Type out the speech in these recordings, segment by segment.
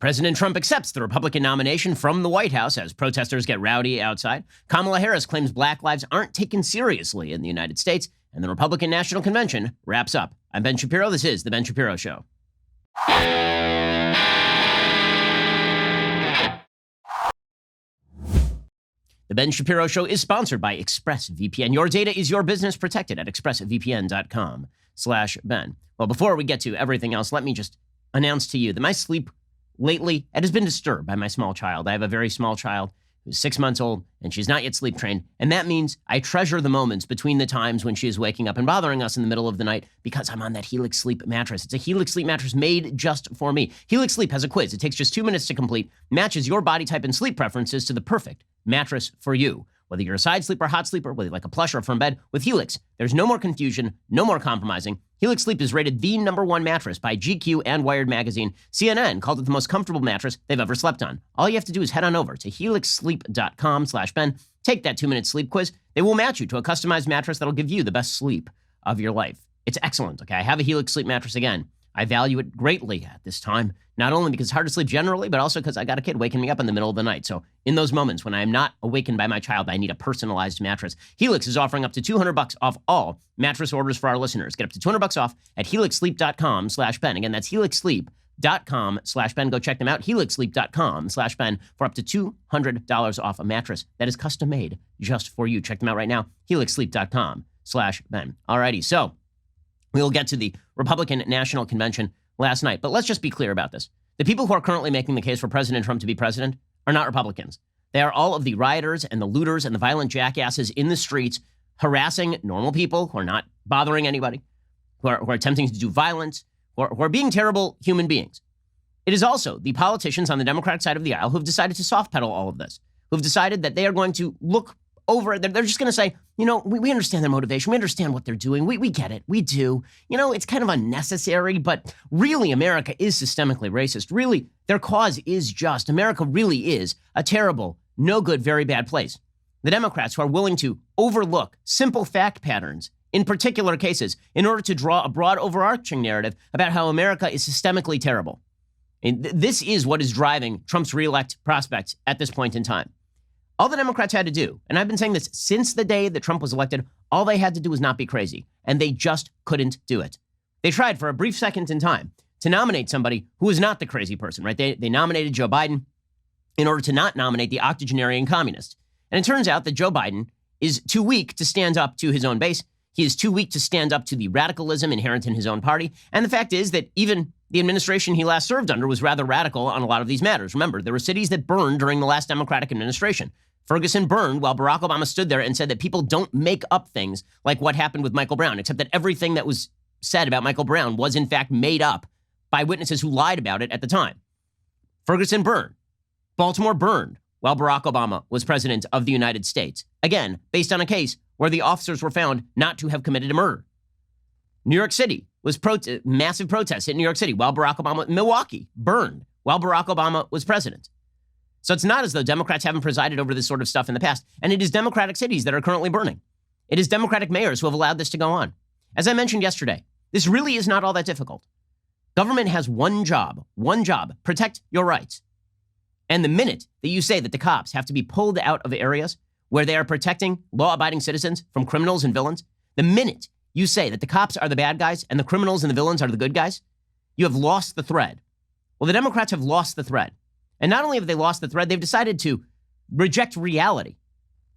President Trump accepts the Republican nomination from the White House as protesters get rowdy outside. Kamala Harris claims black lives aren't taken seriously in the United States, and the Republican National Convention wraps up. I'm Ben Shapiro. This is The Ben Shapiro Show. The Ben Shapiro Show is sponsored by ExpressVPN. Your data is your business, protected at expressvpn.com/Ben. Well, before we get to everything else, let me just announce to you that my sleep lately, it has been disturbed by my small child. I have a very small child who's 6 months old, and she's not yet sleep trained. And that means I treasure the moments between the times when she is waking up and bothering us in the middle of the night because I'm on that Helix Sleep mattress. It's a Helix Sleep mattress made just for me. Helix Sleep has a quiz. It takes just 2 minutes to complete, matches your body type and sleep preferences to the perfect mattress for you. Whether you're a side sleeper, hot sleeper, whether you like a plush or a firm bed, with Helix, there's no more confusion, no more compromising. Helix Sleep is rated the #1 mattress by GQ and Wired Magazine. CNN called it the most comfortable mattress they've ever slept on. All you have to do is head on over to helixsleep.com/Ben, take that 2-minute sleep quiz. They will match you to a customized mattress that'll give you the best sleep of your life. It's excellent, okay? I have a Helix Sleep mattress again. I value it greatly at this time, not only because it's hard to sleep generally, but also because I got a kid waking me up in the middle of the night. So in those moments when I'm not awakened by my child, I need a personalized mattress. Helix is offering up to $200 off all mattress orders for our listeners. Get up to $200 off at helixsleep.com/Ben. Again, that's helixsleep.com/Ben. Go check them out. helixsleep.com/Ben for up to $200 off a mattress that is custom made just for you. Check them out right now. helixsleep.com/Ben. Alrighty, so we'll get to the Republican National Convention last night. But let's just be clear about this. The people who are currently making the case for President Trump to be president are not Republicans. They are all of the rioters and the looters and the violent jackasses in the streets harassing normal people who are not bothering anybody, who are attempting to do violence, who are being terrible human beings. It is also the politicians on the Democratic side of the aisle who have decided to soft pedal all of this, who have decided that they are going to look over it. They're just going to say, you know, we understand their motivation. We understand what they're doing. We get it. We do. You know, it's kind of unnecessary, but really America is systemically racist. Really, their cause is just. America really is a terrible, no good, very bad place. The Democrats who are willing to overlook simple fact patterns in particular cases in order to draw a broad overarching narrative about how America is systemically terrible. And this is what is driving Trump's reelect prospects at this point in time. All the Democrats had to do, and I've been saying this since the day that Trump was elected, all they had to do was not be crazy, and they just couldn't do it. They tried for a brief second in time to nominate somebody who was not the crazy person, right? They nominated Joe Biden in order to not nominate the octogenarian communist. And it turns out that Joe Biden is too weak to stand up to his own base. He is too weak to stand up to the radicalism inherent in his own party. And the fact is that even the administration he last served under was rather radical on a lot of these matters. Remember, there were cities that burned during the last Democratic administration. Ferguson burned while Barack Obama stood there and said that people don't make up things like what happened with Michael Brown, except that everything that was said about Michael Brown was in fact made up by witnesses who lied about it at the time. Ferguson burned. Baltimore burned while Barack Obama was president of the United States. Again, based on a case where the officers were found not to have committed a murder. New York City was massive protests in New York City while Barack Obama, Milwaukee burned while Barack Obama was president. So it's not as though Democrats haven't presided over this sort of stuff in the past. And it is Democratic cities that are currently burning. It is Democratic mayors who have allowed this to go on. As I mentioned yesterday, this really is not all that difficult. Government has one job, protect your rights. And the minute that you say that the cops have to be pulled out of areas where they are protecting law-abiding citizens from criminals and villains, the minute you say that the cops are the bad guys and the criminals and the villains are the good guys, you have lost the thread. Well, the Democrats have lost the thread. And not only have they lost the thread, they've decided to reject reality.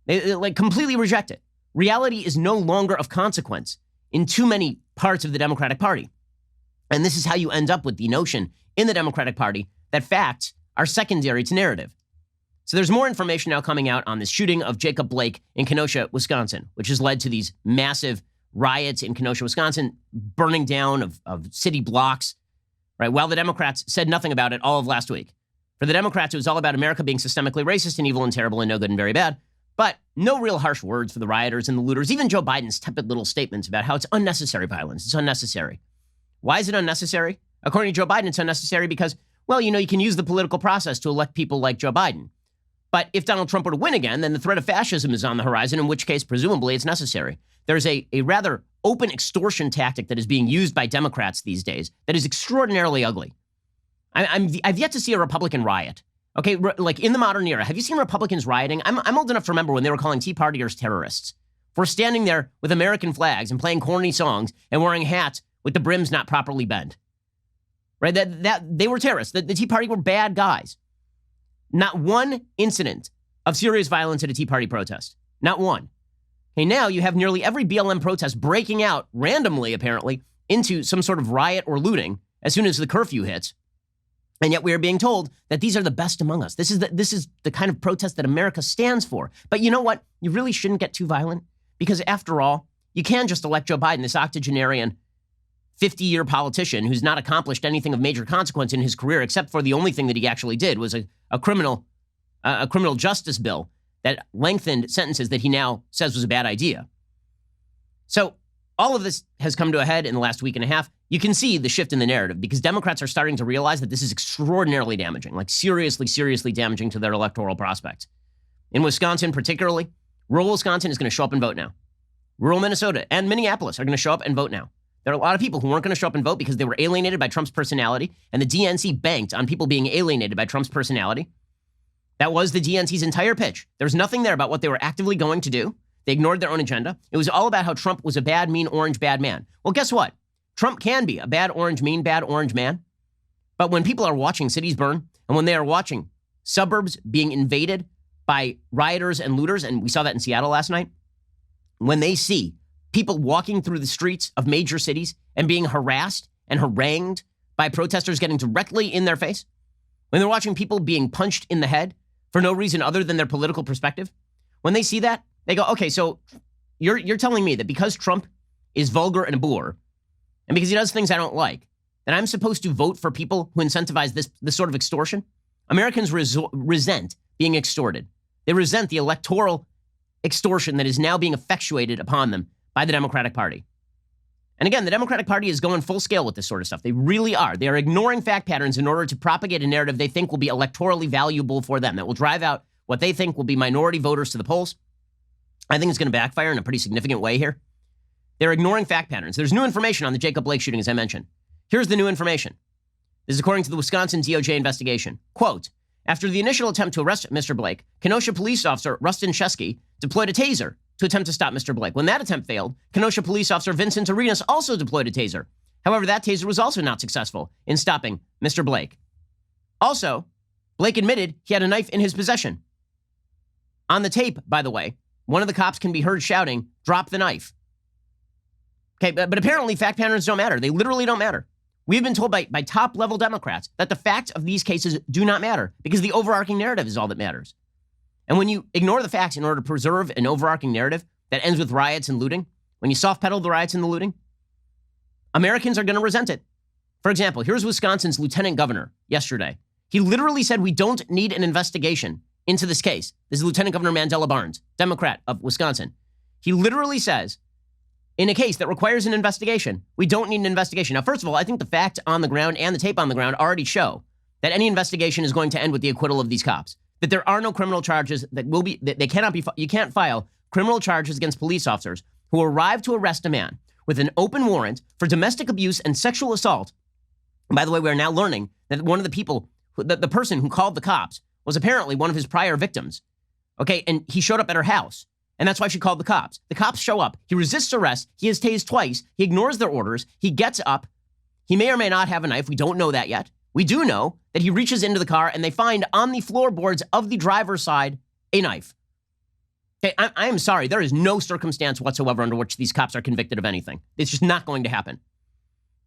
They completely reject it. Reality is no longer of consequence in too many parts of the Democratic Party. And this is how you end up with the notion in the Democratic Party that facts are secondary to narrative. So there's more information now coming out on this shooting of Jacob Blake in Kenosha, Wisconsin, which has led to these massive riots in Kenosha, Wisconsin, burning down of city blocks, right? While the Democrats said nothing about it all of last week. For the Democrats, it was all about America being systemically racist and evil and terrible and no good and very bad. But no real harsh words for the rioters and the looters. Even Joe Biden's tepid little statements about how it's unnecessary violence. It's unnecessary. Why is it unnecessary? According to Joe Biden, it's unnecessary because, well, you know, you can use the political process to elect people like Joe Biden. But if Donald Trump were to win again, then the threat of fascism is on the horizon, in which case, presumably, it's necessary. There's a rather open extortion tactic that is being used by Democrats these days that is extraordinarily ugly. I've yet to see a Republican riot. Okay, like in the modern era, have you seen Republicans rioting? I'm old enough to remember when they were calling Tea Partiers terrorists for standing there with American flags and playing corny songs and wearing hats with the brims not properly bent. Right? That they were terrorists. The Tea Party were bad guys. Not one incident of serious violence at a Tea Party protest. Not one. Okay, now you have nearly every BLM protest breaking out randomly, apparently, into some sort of riot or looting as soon as the curfew hits. And yet we are being told that these are the best among us. This is the kind of protest that America stands for. But you know what? You really shouldn't get too violent because after all, you can just elect Joe Biden, this octogenarian 50-year politician who's not accomplished anything of major consequence in his career, except for the only thing that he actually did was a criminal justice bill that lengthened sentences that he now says was a bad idea. So all of this has come to a head in the last week and a half. You can see the shift in the narrative because Democrats are starting to realize that this is extraordinarily damaging, like seriously, seriously damaging to their electoral prospects. In Wisconsin particularly, rural Wisconsin is going to show up and vote now. Rural Minnesota and Minneapolis are going to show up and vote now. There are a lot of people who weren't going to show up and vote because they were alienated by Trump's personality, and the DNC banked on people being alienated by Trump's personality. That was the DNC's entire pitch. There's nothing there about what they were actively going to do. They ignored their own agenda. It was all about how Trump was a bad, mean, orange, bad man. Well, guess what? Trump can be a bad, orange, mean, bad, orange man. But when people are watching cities burn, and when they are watching suburbs being invaded by rioters and looters, and we saw that in Seattle last night, when they see people walking through the streets of major cities and being harassed and harangued by protesters getting directly in their face, when they're watching people being punched in the head for no reason other than their political perspective, when they see that, they go, okay, so you're telling me that because Trump is vulgar and a boor, and because he does things I don't like, that I'm supposed to vote for people who incentivize this sort of extortion? Americans resent being extorted. They resent the electoral extortion that is now being effectuated upon them by the Democratic Party. And again, the Democratic Party is going full scale with this sort of stuff. They really are. They are ignoring fact patterns in order to propagate a narrative they think will be electorally valuable for them, that will drive out what they think will be minority voters to the polls. I think it's going to backfire in a pretty significant way here. They're ignoring fact patterns. There's new information on the Jacob Blake shooting, as I mentioned. Here's the new information. This is according to the Wisconsin DOJ investigation. Quote, after the initial attempt to arrest Mr. Blake, Kenosha police officer Rustin Shesky deployed a taser to attempt to stop Mr. Blake. When that attempt failed, Kenosha police officer Vincent Arenas also deployed a taser. However, that taser was also not successful in stopping Mr. Blake. Also, Blake admitted he had a knife in his possession. On the tape, by the way, one of the cops can be heard shouting, "Drop the knife." Okay, but apparently fact patterns don't matter. They literally don't matter. We've been told by top-level Democrats that the facts of these cases do not matter because the overarching narrative is all that matters. And when you ignore the facts in order to preserve an overarching narrative that ends with riots and looting, when you soft-pedal the riots and the looting, Americans are going to resent it. For example, here's Wisconsin's lieutenant governor yesterday. He literally said we don't need an investigation into this case. This is Lieutenant Governor Mandela Barnes, Democrat of Wisconsin. He literally says, in a case that requires an investigation, we don't need an investigation. Now, first of all, I think the facts on the ground and the tape on the ground already show that any investigation is going to end with the acquittal of these cops. That there are no criminal charges you can't file criminal charges against police officers who arrive to arrest a man with an open warrant for domestic abuse and sexual assault. And by the way, we are now learning that one of the people, the person who called the cops was apparently one of his prior victims. Okay, and he showed up at her house. And that's why she called the cops. The cops show up. He resists arrest. He is tased twice. He ignores their orders. He gets up. He may or may not have a knife. We don't know that yet. We do know that he reaches into the car and they find on the floorboards of the driver's side a knife. Okay, I am sorry. There is no circumstance whatsoever under which these cops are convicted of anything. It's just not going to happen.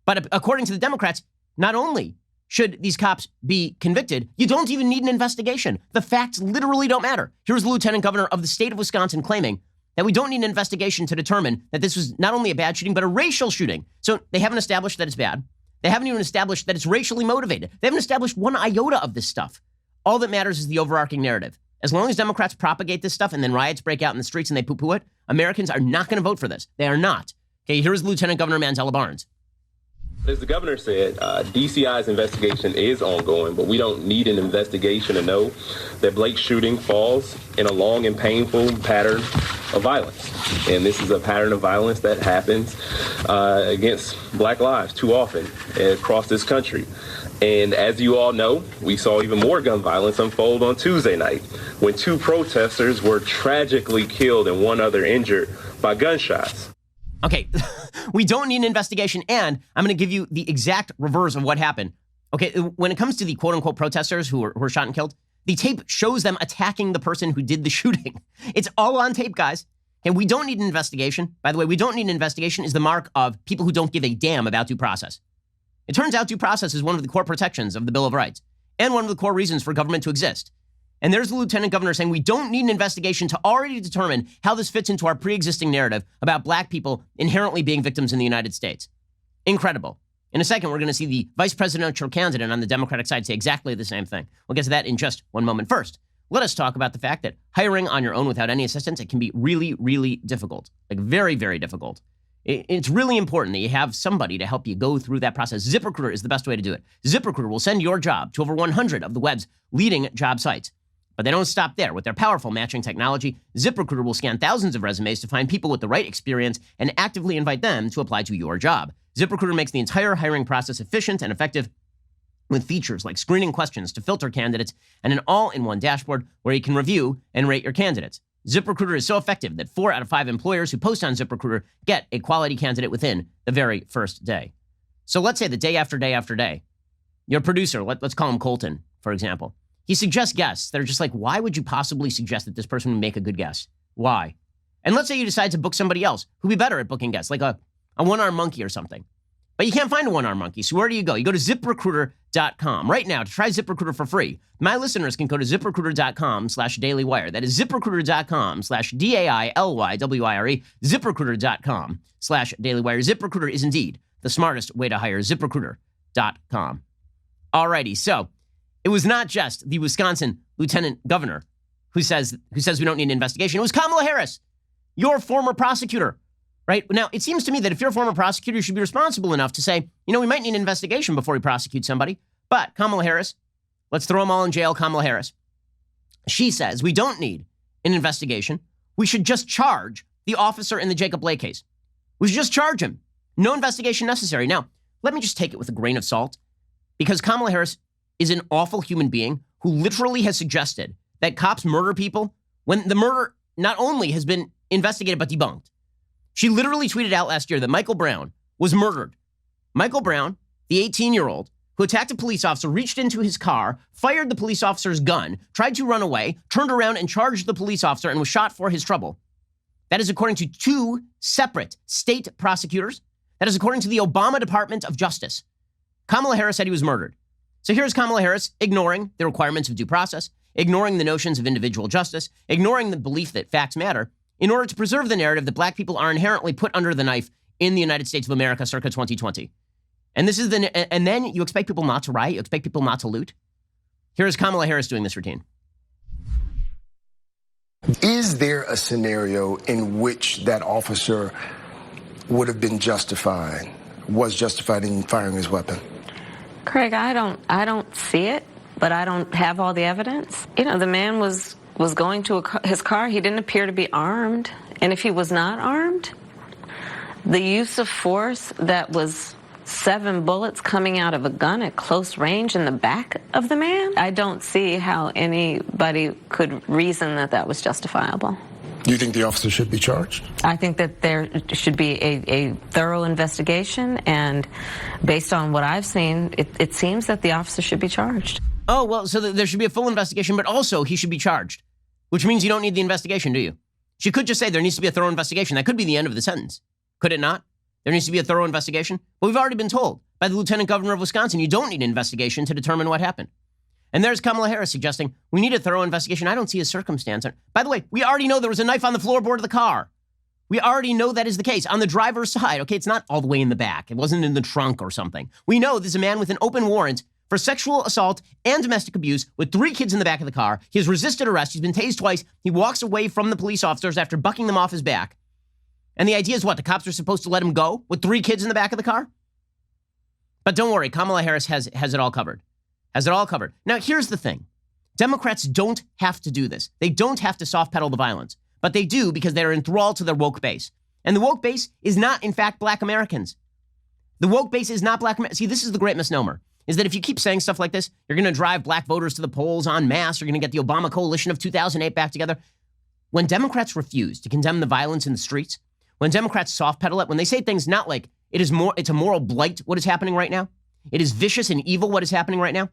But according to the Democrats, not only should these cops be convicted, you don't even need an investigation. The facts literally don't matter. Here's the lieutenant governor of the state of Wisconsin claiming that we don't need an investigation to determine that this was not only a bad shooting, but a racial shooting. So they haven't established that it's bad. They haven't even established that it's racially motivated. They haven't established one iota of this stuff. All that matters is the overarching narrative. As long as Democrats propagate this stuff and then riots break out in the streets and they poo-poo it, Americans are not going to vote for this. They are not. Okay, here's Lieutenant Governor Mandela Barnes. As the governor said, DCI's investigation is ongoing, but we don't need an investigation to know that Blake's shooting falls in a long and painful pattern of violence. And this is a pattern of violence that happens against Black lives too often across this country. And as you all know, we saw even more gun violence unfold on Tuesday night when 2 protesters were tragically killed and 1 other injured by gunshots. Okay, we don't need an investigation, and I'm going to give you the exact reverse of what happened. Okay, when it comes to the quote-unquote protesters who were shot and killed, the tape shows them attacking the person who did the shooting. It's all on tape, guys. And we don't need an investigation. By the way, we don't need an investigation is the mark of people who don't give a damn about due process. It turns out due process is one of the core protections of the Bill of Rights and one of the core reasons for government to exist. And there's the lieutenant governor saying we don't need an investigation to already determine how this fits into our pre-existing narrative about black people inherently being victims in the United States. Incredible. In a second, we're going to see the vice presidential candidate on the Democratic side say exactly the same thing. We'll get to that in just one moment. First, let us talk about the fact that hiring on your own without any assistance, it can be really, really difficult. Like very, very difficult. It's really important that you have somebody to help you go through that process. ZipRecruiter is the best way to do it. ZipRecruiter will send your job to over 100 of the web's leading job sites. But they don't stop there. With their powerful matching technology, ZipRecruiter will scan thousands of resumes to find people with the right experience and actively invite them to apply to your job. ZipRecruiter makes the entire hiring process efficient and effective with features like screening questions to filter candidates and an all-in-one dashboard where you can review and rate your candidates. ZipRecruiter is so effective that 4 out of 5 employers who post on ZipRecruiter get a quality candidate within the very first day. So let's say that day after day after day, your producer, let's call him Colton, for example, he suggests guests that are just like, why would you possibly suggest that this person would make a good guest? Why? And let's say you decide to book somebody else who'd be better at booking guests, like a one-armed monkey or something. But you can't find a one-armed monkey, so where do you go? You go to ZipRecruiter.com. Right now, to try ZipRecruiter for free, my listeners can go to ZipRecruiter.com/dailywire. That is ZipRecruiter.com/DAILYWIRE. ZipRecruiter.com/dailywire. ZipRecruiter is indeed the smartest way to hire. ZipRecruiter.com. Alrighty, so it was not just the Wisconsin lieutenant governor who says we don't need an investigation. It was Kamala Harris, your former prosecutor. Right? Now, it seems to me that if you're a former prosecutor, you should be responsible enough to say, we might need an investigation before we prosecute somebody. But Kamala Harris, let's throw them all in jail, Kamala Harris. She says we don't need an investigation. We should just charge the officer in the Jacob Blake case. We should just charge him. No investigation necessary. Now, let me just take it with a grain of salt, because Kamala Harris is an awful human being who literally has suggested that cops murder people when the murder not only has been investigated but debunked. She literally tweeted out last year that Michael Brown was murdered. Michael Brown, the 18-year-old who attacked a police officer, reached into his car, fired the police officer's gun, tried to run away, turned around and charged the police officer and was shot for his trouble. That is according to 2 separate state prosecutors. That is according to the Obama Department of Justice. Kamala Harris said he was murdered. So here's Kamala Harris ignoring the requirements of due process, ignoring the notions of individual justice, ignoring the belief that facts matter, in order to preserve the narrative that black people are inherently put under the knife in the United States of America circa 2020. And then you expect people not to riot? You expect people not to loot? Here's Kamala Harris doing this routine. Is there a scenario in which that officer would have been was justified in firing his weapon? Craig, I don't see it, but I don't have all the evidence. The man was going to his car. He didn't appear to be armed. And if he was not armed, the use of force that was 7 bullets coming out of a gun at close range in the back of the man, I don't see how anybody could reason that that was justifiable. Do you think the officer should be charged? I think that there should be a thorough investigation, and based on what I've seen, it seems that the officer should be charged. Oh, well, so there should be a full investigation, but also he should be charged, which means you don't need the investigation, do you? She could just say there needs to be a thorough investigation. That could be the end of the sentence. Could it not? There needs to be a thorough investigation. But we've already been told by the lieutenant governor of Wisconsin, you don't need an investigation to determine what happened. And there's Kamala Harris suggesting we need a thorough investigation. I don't see a circumstance. By the way, we already know there was a knife on the floorboard of the car. We already know that is the case on the driver's side. Okay, it's not all the way in the back. It wasn't in the trunk or something. We know there's a man with an open warrant for sexual assault and domestic abuse with 3 kids in the back of the car. He has resisted arrest. He's been tased twice. He walks away from the police officers after bucking them off his back. And the idea is what? The cops are supposed to let him go with 3 kids in the back of the car? But don't worry, Kamala Harris has it all covered. Has it all covered. Now, here's the thing. Democrats don't have to do this. They don't have to soft pedal the violence. But they do because they're enthralled to their woke base. And the woke base is not, in fact, black Americans. The woke base is not black Americans. See, this is the great misnomer. is that if you keep saying stuff like this, you're going to drive black voters to the polls en masse. You're going to get the Obama coalition of 2008 back together. When Democrats refuse to condemn the violence in the streets, when Democrats soft pedal it, when they say things not like it's a moral blight, what is happening right now, it is vicious and evil, what is happening right now,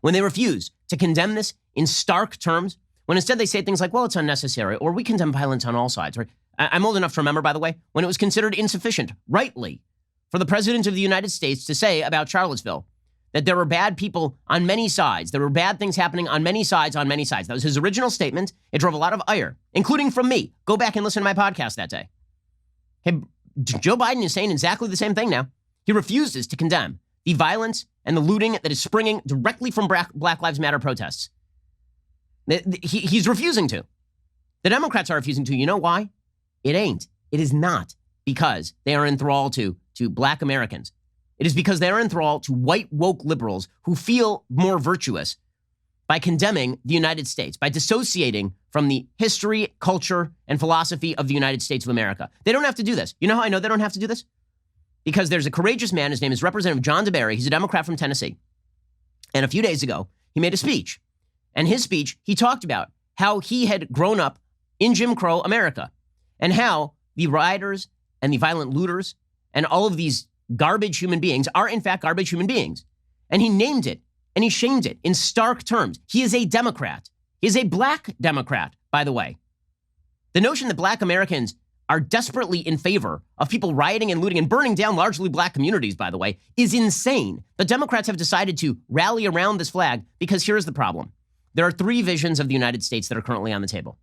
when they refuse to condemn this in stark terms, when instead they say things like, well, it's unnecessary, or we condemn violence on all sides. Right? I'm old enough to remember, by the way, when it was considered insufficient, rightly, for the president of the United States to say about Charlottesville that there were bad people on many sides. There were bad things happening on many sides, on many sides. That was his original statement. It drove a lot of ire, including from me. Go back and listen to my podcast that day. Hey, Joe Biden is saying exactly the same thing now. He refuses to condemn the violence and the looting that is springing directly from Black Lives Matter protests. He's refusing to. The Democrats are refusing to. You know why? It ain't. It is not because they are enthralled to black Americans. It is because they are enthralled to white woke liberals who feel more virtuous by condemning the United States, by dissociating from the history, culture, and philosophy of the United States of America. They don't have to do this. You know how I know they don't have to do this? Because there's a courageous man. His name is Representative John DeBerry. He's a Democrat from Tennessee. And a few days ago, he made a speech. And his speech, he talked about how he had grown up in Jim Crow America and how the rioters and the violent looters and all of these garbage human beings are in fact garbage human beings. And he named it and he shamed it in stark terms. He is a Democrat. He is a black Democrat, by the way. The notion that black Americans are desperately in favor of people rioting and looting and burning down largely black communities, by the way, is insane. The Democrats have decided to rally around this flag because here's the problem. There are three visions of the United States that are currently on the table.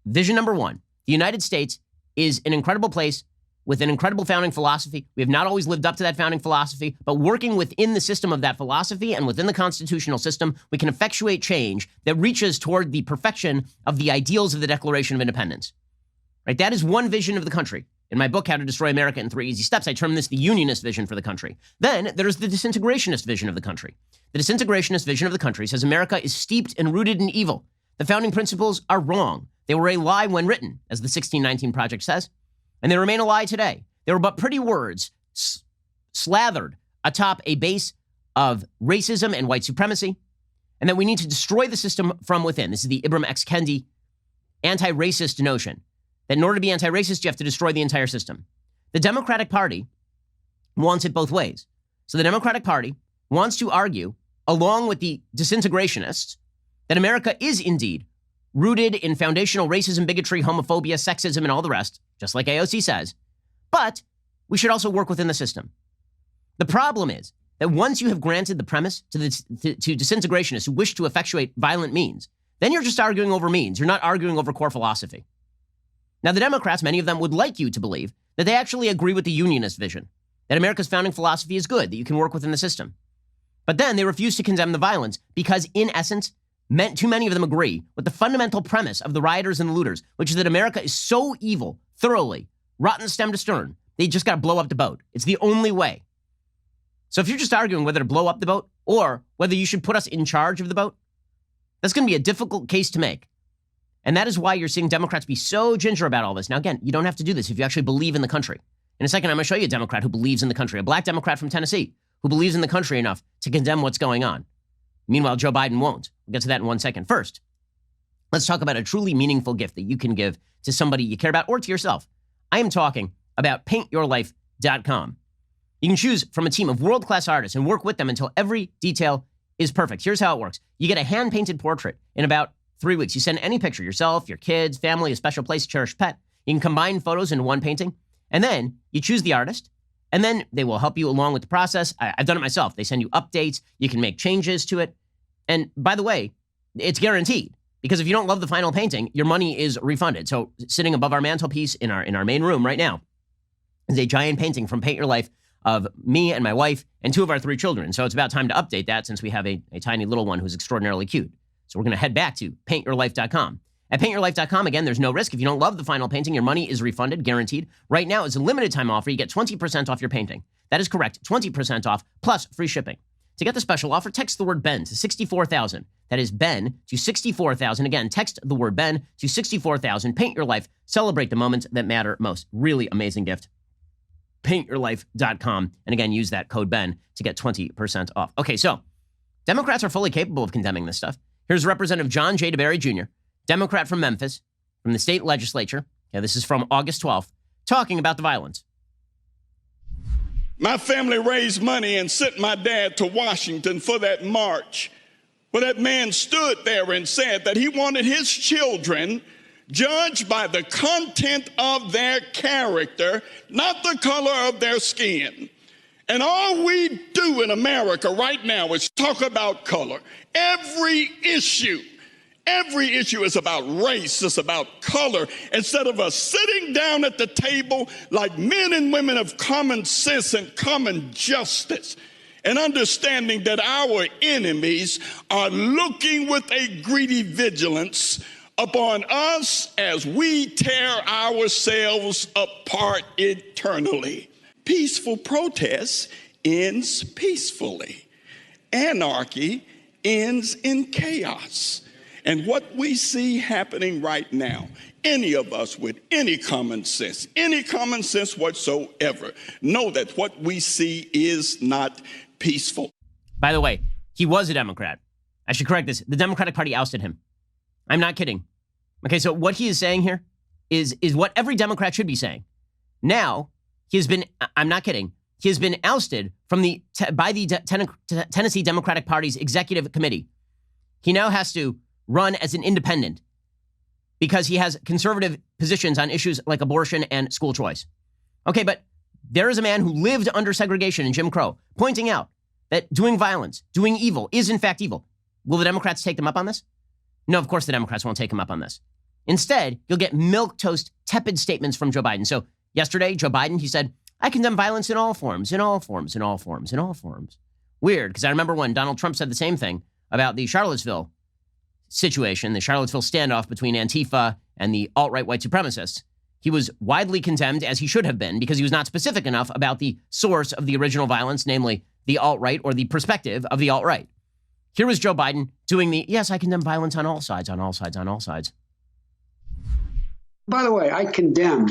Vision number one, the United States is an incredible place with an incredible founding philosophy. We have not always lived up to that founding philosophy, but working within the system of that philosophy and within the constitutional system, we can effectuate change that reaches toward the perfection of the ideals of the Declaration of Independence. Right? That is one vision of the country. In my book, How to Destroy America in 3 Easy Steps, I term this the unionist vision for the country. Then there's the disintegrationist vision of the country. The disintegrationist vision of the country says America is steeped and rooted in evil. The founding principles are wrong. They were a lie when written, as the 1619 Project says, and they remain a lie today. They were but pretty words slathered atop a base of racism and white supremacy, and that we need to destroy the system from within. This is the Ibram X. Kendi anti-racist notion, that in order to be anti-racist, you have to destroy the entire system. The Democratic Party wants it both ways. So the Democratic Party wants to argue, along with the disintegrationists, that America is indeed rooted in foundational racism, bigotry, homophobia, sexism, and all the rest, just like AOC says. But we should also work within the system. The problem is that once you have granted the premise to disintegrationists who wish to effectuate violent means, then you're just arguing over means. You're not arguing over core philosophy. Now, the Democrats, many of them would like you to believe that they actually agree with the unionist vision, that America's founding philosophy is good, that you can work within the system. But then they refuse to condemn the violence because, in essence, too many of them agree with the fundamental premise of the rioters and the looters, which is that America is so evil, thoroughly, rotten stem to stern, they just got to blow up the boat. It's the only way. So if you're just arguing whether to blow up the boat or whether you should put us in charge of the boat, that's going to be a difficult case to make. And that is why you're seeing Democrats be so ginger about all this. Now, again, you don't have to do this if you actually believe in the country. In a second, I'm going to show you a Democrat who believes in the country, a black Democrat from Tennessee who believes in the country enough to condemn what's going on. Meanwhile, Joe Biden won't. We'll get to that in 1 second. First, let's talk about a truly meaningful gift that you can give to somebody you care about or to yourself. I am talking about paintyourlife.com. You can choose from a team of world-class artists and work with them until every detail is perfect. Here's how it works. You get a hand-painted portrait in about 3 weeks. You send any picture, yourself, your kids, family, a special place, cherished pet. You can combine photos into one painting, and then you choose the artist, and then they will help you along with the process. I've done it myself. They send you updates. You can make changes to it. And by the way, it's guaranteed, because if you don't love the final painting, your money is refunded. So sitting above our mantelpiece in our main room right now is a giant painting from Paint Your Life of me and my wife and 2 of our 3 children. So it's about time to update that since we have a tiny little one who's extraordinarily cute. So we're going to head back to paintyourlife.com. At paintyourlife.com, again, there's no risk. If you don't love the final painting, your money is refunded, guaranteed. Right now, it's a limited time offer. You get 20% off your painting. That is correct, 20% off plus free shipping. To get the special offer, text the word Ben to 64,000. That is Ben to 64,000. Again, text the word Ben to 64,000. Paint your life. Celebrate the moments that matter most. Really amazing gift. paintyourlife.com. And again, use that code Ben to get 20% off. Okay, so Democrats are fully capable of condemning this stuff. Here's Representative John J. DeBerry Jr., Democrat from Memphis, from the state legislature. Okay, this is from August 12th, talking about the violence. My family raised money and sent my dad to Washington for that march, where that man stood there and said that he wanted his children judged by the content of their character, not the color of their skin. And all we do in America right now is talk about color. Every issue is about race, it's about color. Instead of us sitting down at the table like men and women of common sense and common justice, and understanding that our enemies are looking with a greedy vigilance upon us as we tear ourselves apart eternally. Peaceful protest ends peacefully. Anarchy ends in chaos. And what we see happening right now, any of us with any common sense whatsoever, know that what we see is not peaceful. By the way, he was a Democrat. I should correct this. The Democratic Party ousted him. I'm not kidding. Okay, so what he is saying here is what every Democrat should be saying. Now, he has been, I'm not kidding, he has been ousted from by the Tennessee Democratic Party's executive committee. He now has to run as an independent because he has conservative positions on issues like abortion and school choice. Okay, but there is a man who lived under segregation and Jim Crow pointing out that doing violence, doing evil is in fact evil. Will the Democrats take them up on this? No, of course the Democrats won't take him up on this. Instead, you'll get milquetoast, tepid statements from Joe Biden. So yesterday, Joe Biden, he said, I condemn violence in all forms, in all forms, in all forms, in all forms. Weird, because I remember when Donald Trump said the same thing about the Charlottesville situation, the Charlottesville standoff between Antifa and the alt-right white supremacists. He was widely condemned, as he should have been, because he was not specific enough about the source of the original violence, namely the alt-right or the perspective of the alt-right. Here was Joe Biden doing yes, I condemn violence on all sides, on all sides, on all sides. By the way, I condemn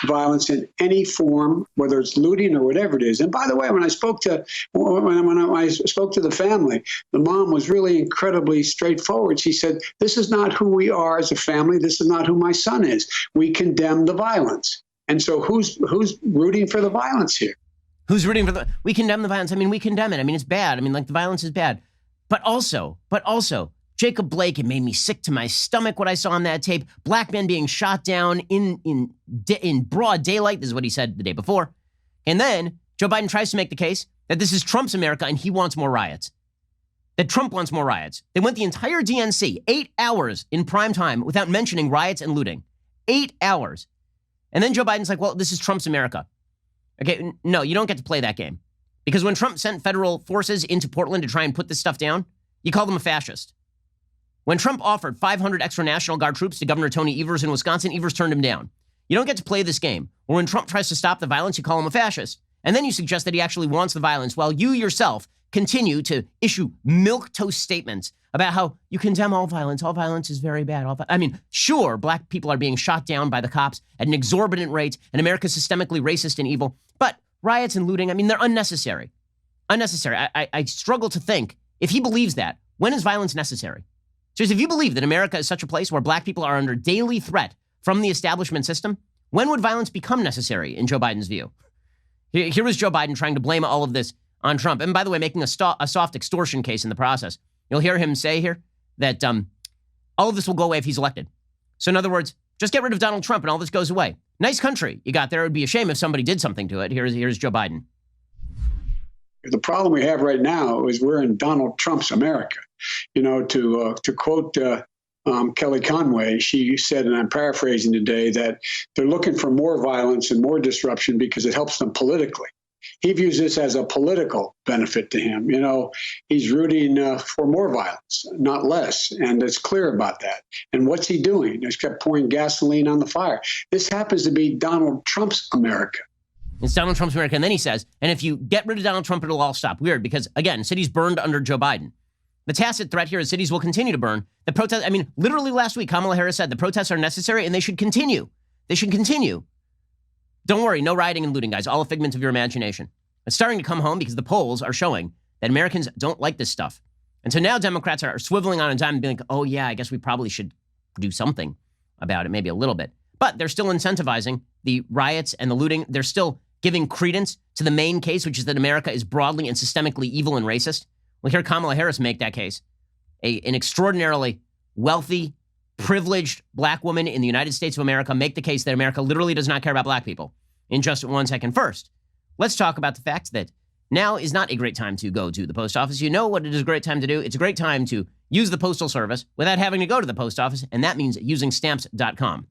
violence in any form, whether it's looting or whatever it is. And by the way, when I spoke to the family, the mom was really incredibly straightforward. She said, "This is not who we are as a family. This is not who my son is. We condemn the violence." And so, who's rooting for the violence here? Who's rooting for we condemn the violence? I mean, we condemn it. I mean, it's bad. I mean, like the violence is bad. But also, Jacob Blake, it made me sick to my stomach what I saw on that tape. Black men being shot down in broad daylight. This is what he said the day before. And then Joe Biden tries to make the case that this is Trump's America and he wants more riots. That Trump wants more riots. They went the entire DNC, 8 hours in prime time without mentioning riots and looting. 8 hours. And then Joe Biden's like, well, this is Trump's America. Okay, no, you don't get to play that game. Because when Trump sent federal forces into Portland to try and put this stuff down, you called him a fascist. When Trump offered 500 extra National Guard troops to Governor Tony Evers in Wisconsin, Evers turned him down. You don't get to play this game. Or when Trump tries to stop the violence, you call him a fascist. And then you suggest that he actually wants the violence while you yourself continue to issue milquetoast statements about how you condemn all violence. All violence is very bad. I mean, sure, black people are being shot down by the cops at an exorbitant rate, and America's systemically racist and evil. But riots and looting, I mean, they're unnecessary. Unnecessary. I struggle to think, if he believes that, when is violence necessary? So if you believe that America is such a place where black people are under daily threat from the establishment system, when would violence become necessary in Joe Biden's view? Here was Joe Biden trying to blame all of this on Trump. And by the way, making a soft extortion case in the process. You'll hear him say here that all of this will go away if he's elected. So in other words, just get rid of Donald Trump and all this goes away. Nice country you got there. It would be a shame if somebody did something to it. Here's Joe Biden. The problem we have right now is we're in Donald Trump's America. You know, to quote Kelly Conway, she said, and I'm paraphrasing today, that they're looking for more violence and more disruption because it helps them politically. He views this as a political benefit to him. You know, he's rooting for more violence, not less. And it's clear about that. And what's he doing? He's kept pouring gasoline on the fire. This happens to be Donald Trump's America. It's Donald Trump's America. And then he says, and if you get rid of Donald Trump, it'll all stop. Weird, because again, cities burned under Joe Biden. The tacit threat here is cities will continue to burn. The protests, I mean, literally last week, Kamala Harris said the protests are necessary and they should continue. They should continue. Don't worry, no rioting and looting, guys. All a figment of your imagination. It's starting to come home because the polls are showing that Americans don't like this stuff. And so now Democrats are swiveling on a dime and being like, oh yeah, I guess we probably should do something about it, maybe a little bit. But they're still incentivizing the riots and the looting. They're still giving credence to the main case, which is that America is broadly and systemically evil and racist. We'll hear Kamala Harris make that case. An extraordinarily wealthy, privileged black woman in the United States of America make the case that America literally does not care about black people. In just 1 second. First, let's talk about the fact that now is not a great time to go to the post office. You know what it is a great time to do? It's a great time to use the Postal Service without having to go to the post office, and that means using Stamps.com.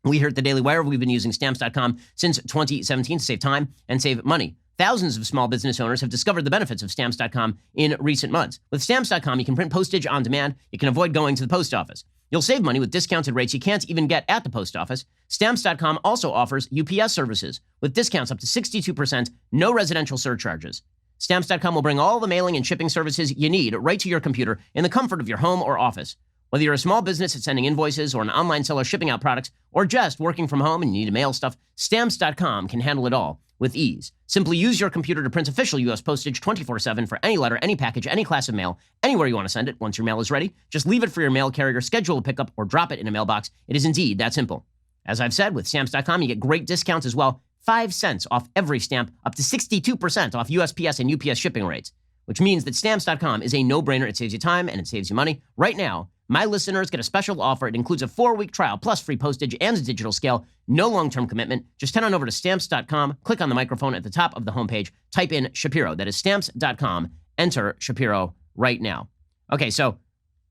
We here at the Daily Wire, we've been using Stamps.com since 2017 to save time and save money. Thousands of small business owners have discovered the benefits of Stamps.com in recent months. With Stamps.com, you can print postage on demand. You can avoid going to the post office. You'll save money with discounted rates you can't even get at the post office. Stamps.com also offers UPS services with discounts up to 62%, no residential surcharges. Stamps.com will bring all the mailing and shipping services you need right to your computer in the comfort of your home or office. Whether you're a small business that's sending invoices or an online seller shipping out products or just working from home and you need to mail stuff, Stamps.com can handle it all with ease. Simply use your computer to print official U.S. postage 24/7 for any letter, any package, any class of mail, anywhere you want to send it. Once your mail is ready, just leave it for your mail carrier, schedule a pickup, or drop it in a mailbox. It is indeed that simple. As I've said, with Stamps.com, you get great discounts as well. 5 cents off every stamp, up to 62% off USPS and UPS shipping rates, which means that Stamps.com is a no-brainer. It saves you time and it saves you money. Right now, my listeners get a special offer. It includes a 4-week trial plus free postage and a digital scale. No long-term commitment. Just head on over to Stamps.com, click on the microphone at the top of the homepage, type in Shapiro. That is Stamps.com. Enter Shapiro right now. Okay, so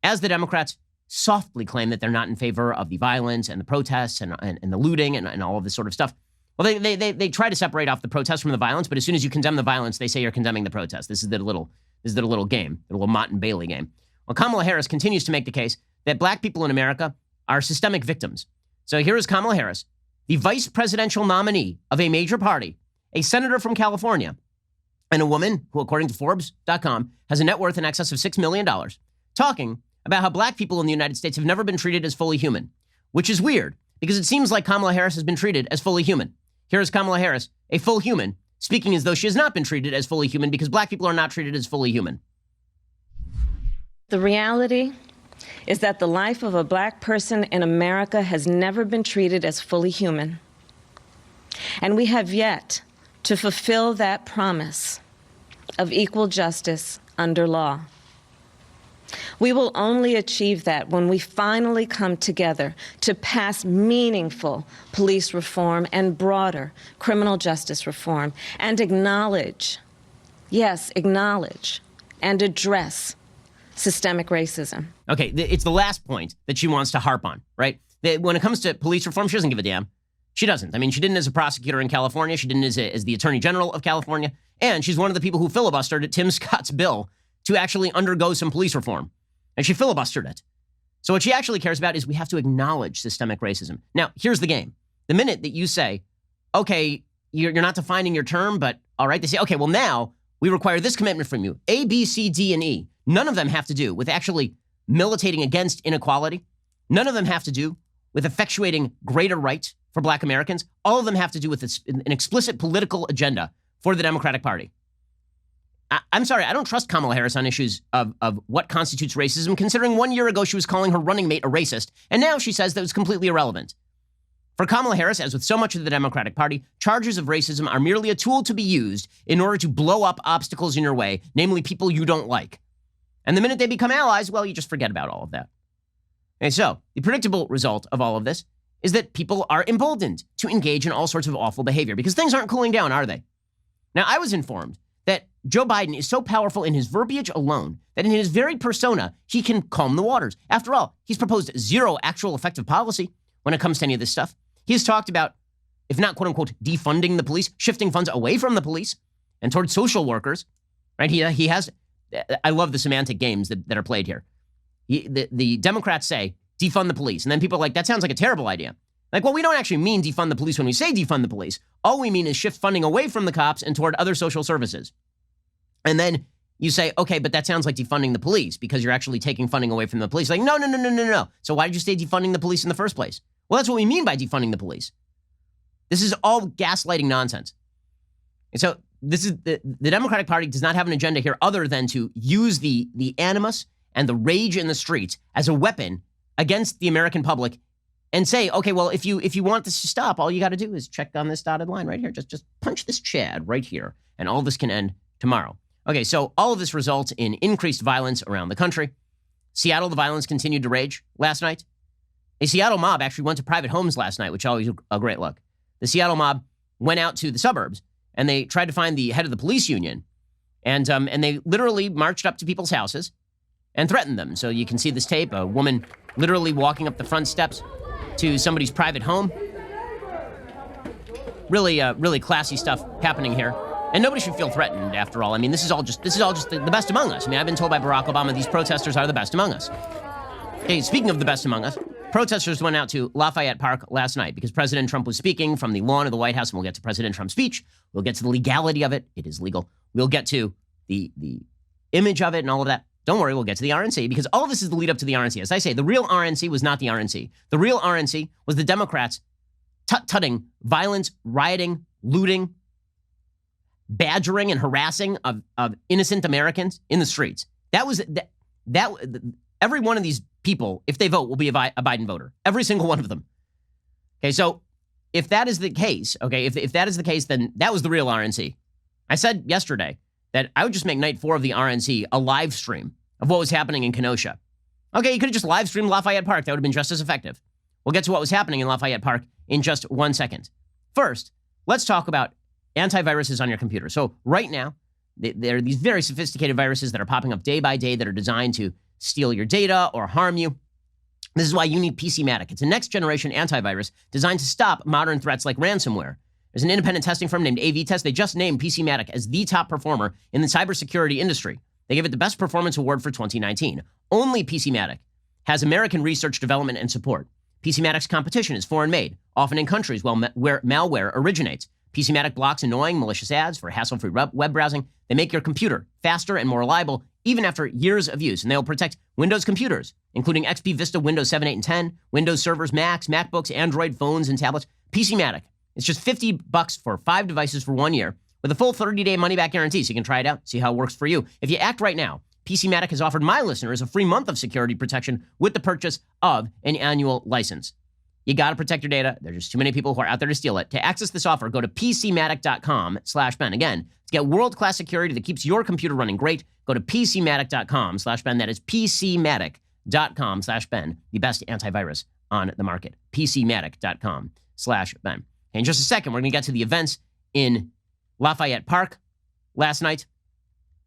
as the Democrats softly claim that they're not in favor of the violence and the protests and the looting and all of this sort of stuff, well, they try to separate off the protests from the violence, but as soon as you condemn the violence, they say you're condemning the protest. This is their little game, their little Mott and Bailey game. Well, Kamala Harris continues to make the case that black people in America are systemic victims. So here is Kamala Harris, the vice presidential nominee of a major party, a senator from California, and a woman who, according to Forbes.com, has a net worth in excess of $6 million, talking about how black people in the United States have never been treated as fully human, which is weird because it seems like Kamala Harris has been treated as fully human. Here is Kamala Harris, a full human, speaking as though she has not been treated as fully human because black people are not treated as fully human. The reality is that the life of a black person in America has never been treated as fully human. And we have yet to fulfill that promise of equal justice under law. We will only achieve that when we finally come together to pass meaningful police reform and broader criminal justice reform and acknowledge, yes, acknowledge and address systemic racism. Okay, it's the last point that she wants to harp on, right? When it comes to police reform, she doesn't give a damn. She doesn't. I mean, she didn't as a prosecutor in California. She didn't as the Attorney General of California. And she's one of the people who filibustered Tim Scott's bill to actually undergo some police reform. And she filibustered it. So what she actually cares about is we have to acknowledge systemic racism. Now, here's the game. The minute that you say, okay, you're not defining your term, but all right, they say, okay, well now we require this commitment from you. A, B, C, D, and E. None of them have to do with actually militating against inequality. None of them have to do with effectuating greater rights for black Americans. All of them have to do with an explicit political agenda for the Democratic Party. I'm sorry, I don't trust Kamala Harris on issues of what constitutes racism, considering 1 year ago she was calling her running mate a racist, and now she says that it's completely irrelevant. For Kamala Harris, as with so much of the Democratic Party, charges of racism are merely a tool to be used in order to blow up obstacles in your way, namely people you don't like. And the minute they become allies, well, you just forget about all of that. And so, the predictable result of all of this is that people are emboldened to engage in all sorts of awful behavior because things aren't cooling down, are they? Now, I was informed that Joe Biden is so powerful in his verbiage alone that in his very persona, he can calm the waters. After all, he's proposed zero actual effective policy when it comes to any of this stuff. He has talked about, if not quote unquote, defunding the police, shifting funds away from the police and towards social workers, right? He has, I love the semantic games that are played here. The Democrats say, defund the police. And then people are like, that sounds like a terrible idea. Like, well, we don't actually mean defund the police when we say defund the police. All we mean is shift funding away from the cops and toward other social services. And then you say, okay, but that sounds like defunding the police because you're actually taking funding away from the police. Like, no. So why did you say defunding the police in the first place? Well, that's what we mean by defunding the police. This is all gaslighting nonsense. And so this is the Democratic Party does not have an agenda here other than to use the animus and the rage in the streets as a weapon against the American public and say, okay, well, if you want this to stop, all you got to do is check on this dotted line right here. Just punch this Chad right here, and all this can end tomorrow. Okay, so all of this results in increased violence around the country. Seattle, the violence continued to rage last night. A Seattle mob actually went to private homes last night, which is always a great look. The Seattle mob went out to the suburbs, and they tried to find the head of the police union, and they literally marched up to people's houses and threatened them. So you can see this tape, a woman literally walking up the front steps to somebody's private home. Really classy stuff happening here. And nobody should feel threatened, after all. I mean, this is all just the best among us. I mean, I've been told by Barack Obama these protesters are the best among us. Okay, speaking of the best among us, protesters went out to Lafayette Park last night because President Trump was speaking from the lawn of the White House, and we'll get to President Trump's speech. We'll get to the legality of it. It is legal. We'll get to the image of it and all of that. Don't worry, we'll get to the RNC, because all of this is the lead up to the RNC. As I say, the real RNC was not the RNC. The real RNC was the Democrats tutting violence, rioting, looting, badgering and harassing of innocent Americans in the streets. Every one of these people, if they vote, will be a Biden voter. Every single one of them. Okay, so if that is the case, if that is the case, then that was the real RNC. I said yesterday that I would just make night 4 of the RNC a live stream of what was happening in Kenosha. Okay, you could have just live streamed Lafayette Park. That would have been just as effective. We'll get to what was happening in Lafayette Park in just 1 second. First, let's talk about antiviruses on your computer. So right now, there are these very sophisticated viruses that are popping up day by day that are designed to steal your data or harm you. This is why you need PCmatic. It's a next-generation antivirus designed to stop modern threats like ransomware. There's an independent testing firm named AV-Test. They just named PCmatic as the top performer in the cybersecurity industry. They gave it the Best Performance Award for 2019. Only PCmatic has American research, development, and support. PCmatic's competition is foreign-made, often in countries where malware originates. PCmatic blocks annoying, malicious ads for hassle-free web browsing. They make your computer faster and more reliable, even after years of use, and they will protect Windows computers, including XP Vista, Windows 7, 8, and 10, Windows servers, Macs, MacBooks, Android phones, and tablets. PCmatic. It's just $50 for 5 devices for 1 year with a full 30-day money-back guarantee, so you can try it out, see how it works for you. If you act right now, PCmatic has offered my listeners a free month of security protection with the purchase of an annual license. You got to protect your data. There's just too many people who are out there to steal it. To access this offer, go to PCmatic.com/Ben. Again, to get world-class security that keeps your computer running great, go to PCmatic.com/Ben. That is PCmatic.com/Ben, the best antivirus on the market. PCmatic.com/Ben. In just a second, we're going to get to the events in Lafayette Park last night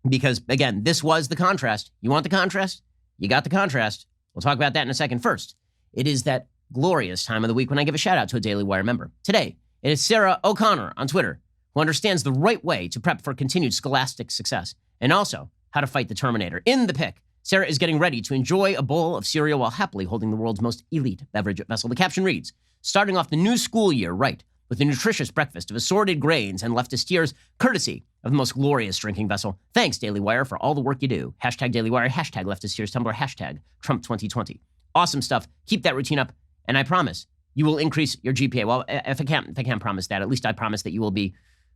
because, again, this was the contrast. You want the contrast? You got the contrast. We'll talk about that in a second. First, it is that glorious time of the week when I give a shout out to a Daily Wire member. Today, it is Sarah O'Connor on Twitter, who understands the right way to prep for continued scholastic success and also how to fight the Terminator. In the pick, Sarah is getting ready to enjoy a bowl of cereal while happily holding the world's most elite beverage vessel. The caption reads, starting off the new school year right with a nutritious breakfast of assorted grains and leftist tears, courtesy of the most glorious drinking vessel. Thanks, Daily Wire, for all the work you do. Hashtag Daily Wire, hashtag leftist tears, Tumblr, hashtag Trump 2020. Awesome stuff. Keep that routine up. And I promise you will increase your GPA. Well, if I can't promise that, at least I promise that you will be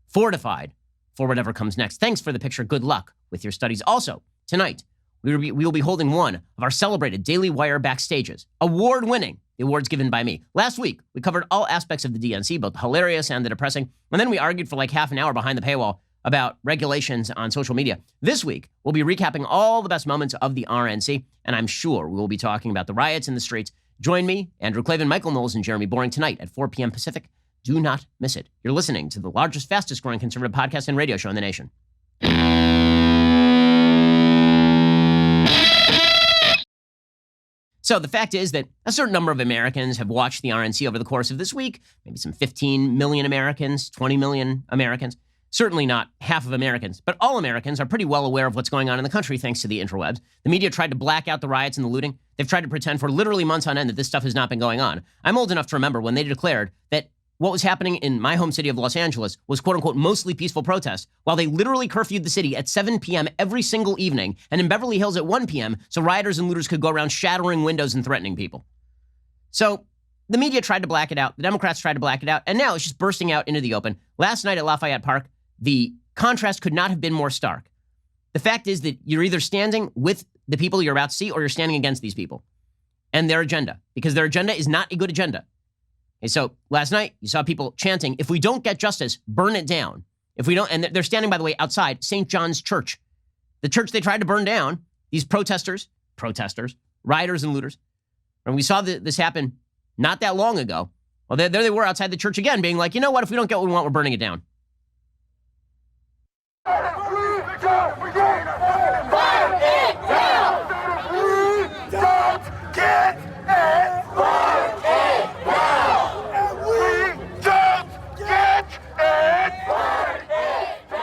fortified for whatever comes next. Thanks for the picture. Good luck with your studies. Also, tonight, we will be holding one of our celebrated Daily Wire backstages, award-winning, the awards given by me. Last week, we covered all aspects of the DNC, both the hilarious and the depressing, and then we argued for like half an hour behind the paywall about regulations on social media. This week, we'll be recapping all the best moments of the RNC, and I'm sure we will be talking about the riots in the streets. Join me, Andrew Klavan, Michael Knowles, and Jeremy Boring tonight at 4 p.m. Pacific. Do not miss it. You're listening to the largest, fastest-growing conservative podcast and radio show in the nation. So the fact is that a certain number of Americans have watched the RNC over the course of this week, maybe some 15 million Americans, 20 million Americans. Certainly not half of Americans, but all Americans are pretty well aware of what's going on in the country thanks to the interwebs. The media tried to black out the riots and the looting. They've tried to pretend for literally months on end that this stuff has not been going on. I'm old enough to remember when they declared that what was happening in my home city of Los Angeles was quote-unquote mostly peaceful protests, while they literally curfewed the city at 7 p.m. every single evening, and in Beverly Hills at 1 p.m. so rioters and looters could go around shattering windows and threatening people. So the media tried to black it out. The Democrats tried to black it out. And now it's just bursting out into the open. Last night at Lafayette Park, the contrast could not have been more stark. The fact is that you're either standing with the people you're about to see or you're standing against these people and their agenda, because their agenda is not a good agenda. Okay, so last night you saw people chanting, if we don't get justice, burn it down. If we don't, and they're standing, by the way, outside St. John's Church, the church they tried to burn down. These protesters, rioters and looters. And we saw this happen not that long ago. Well, there they were outside the church again, being like, you know what? If we don't get what we want, we're burning it down.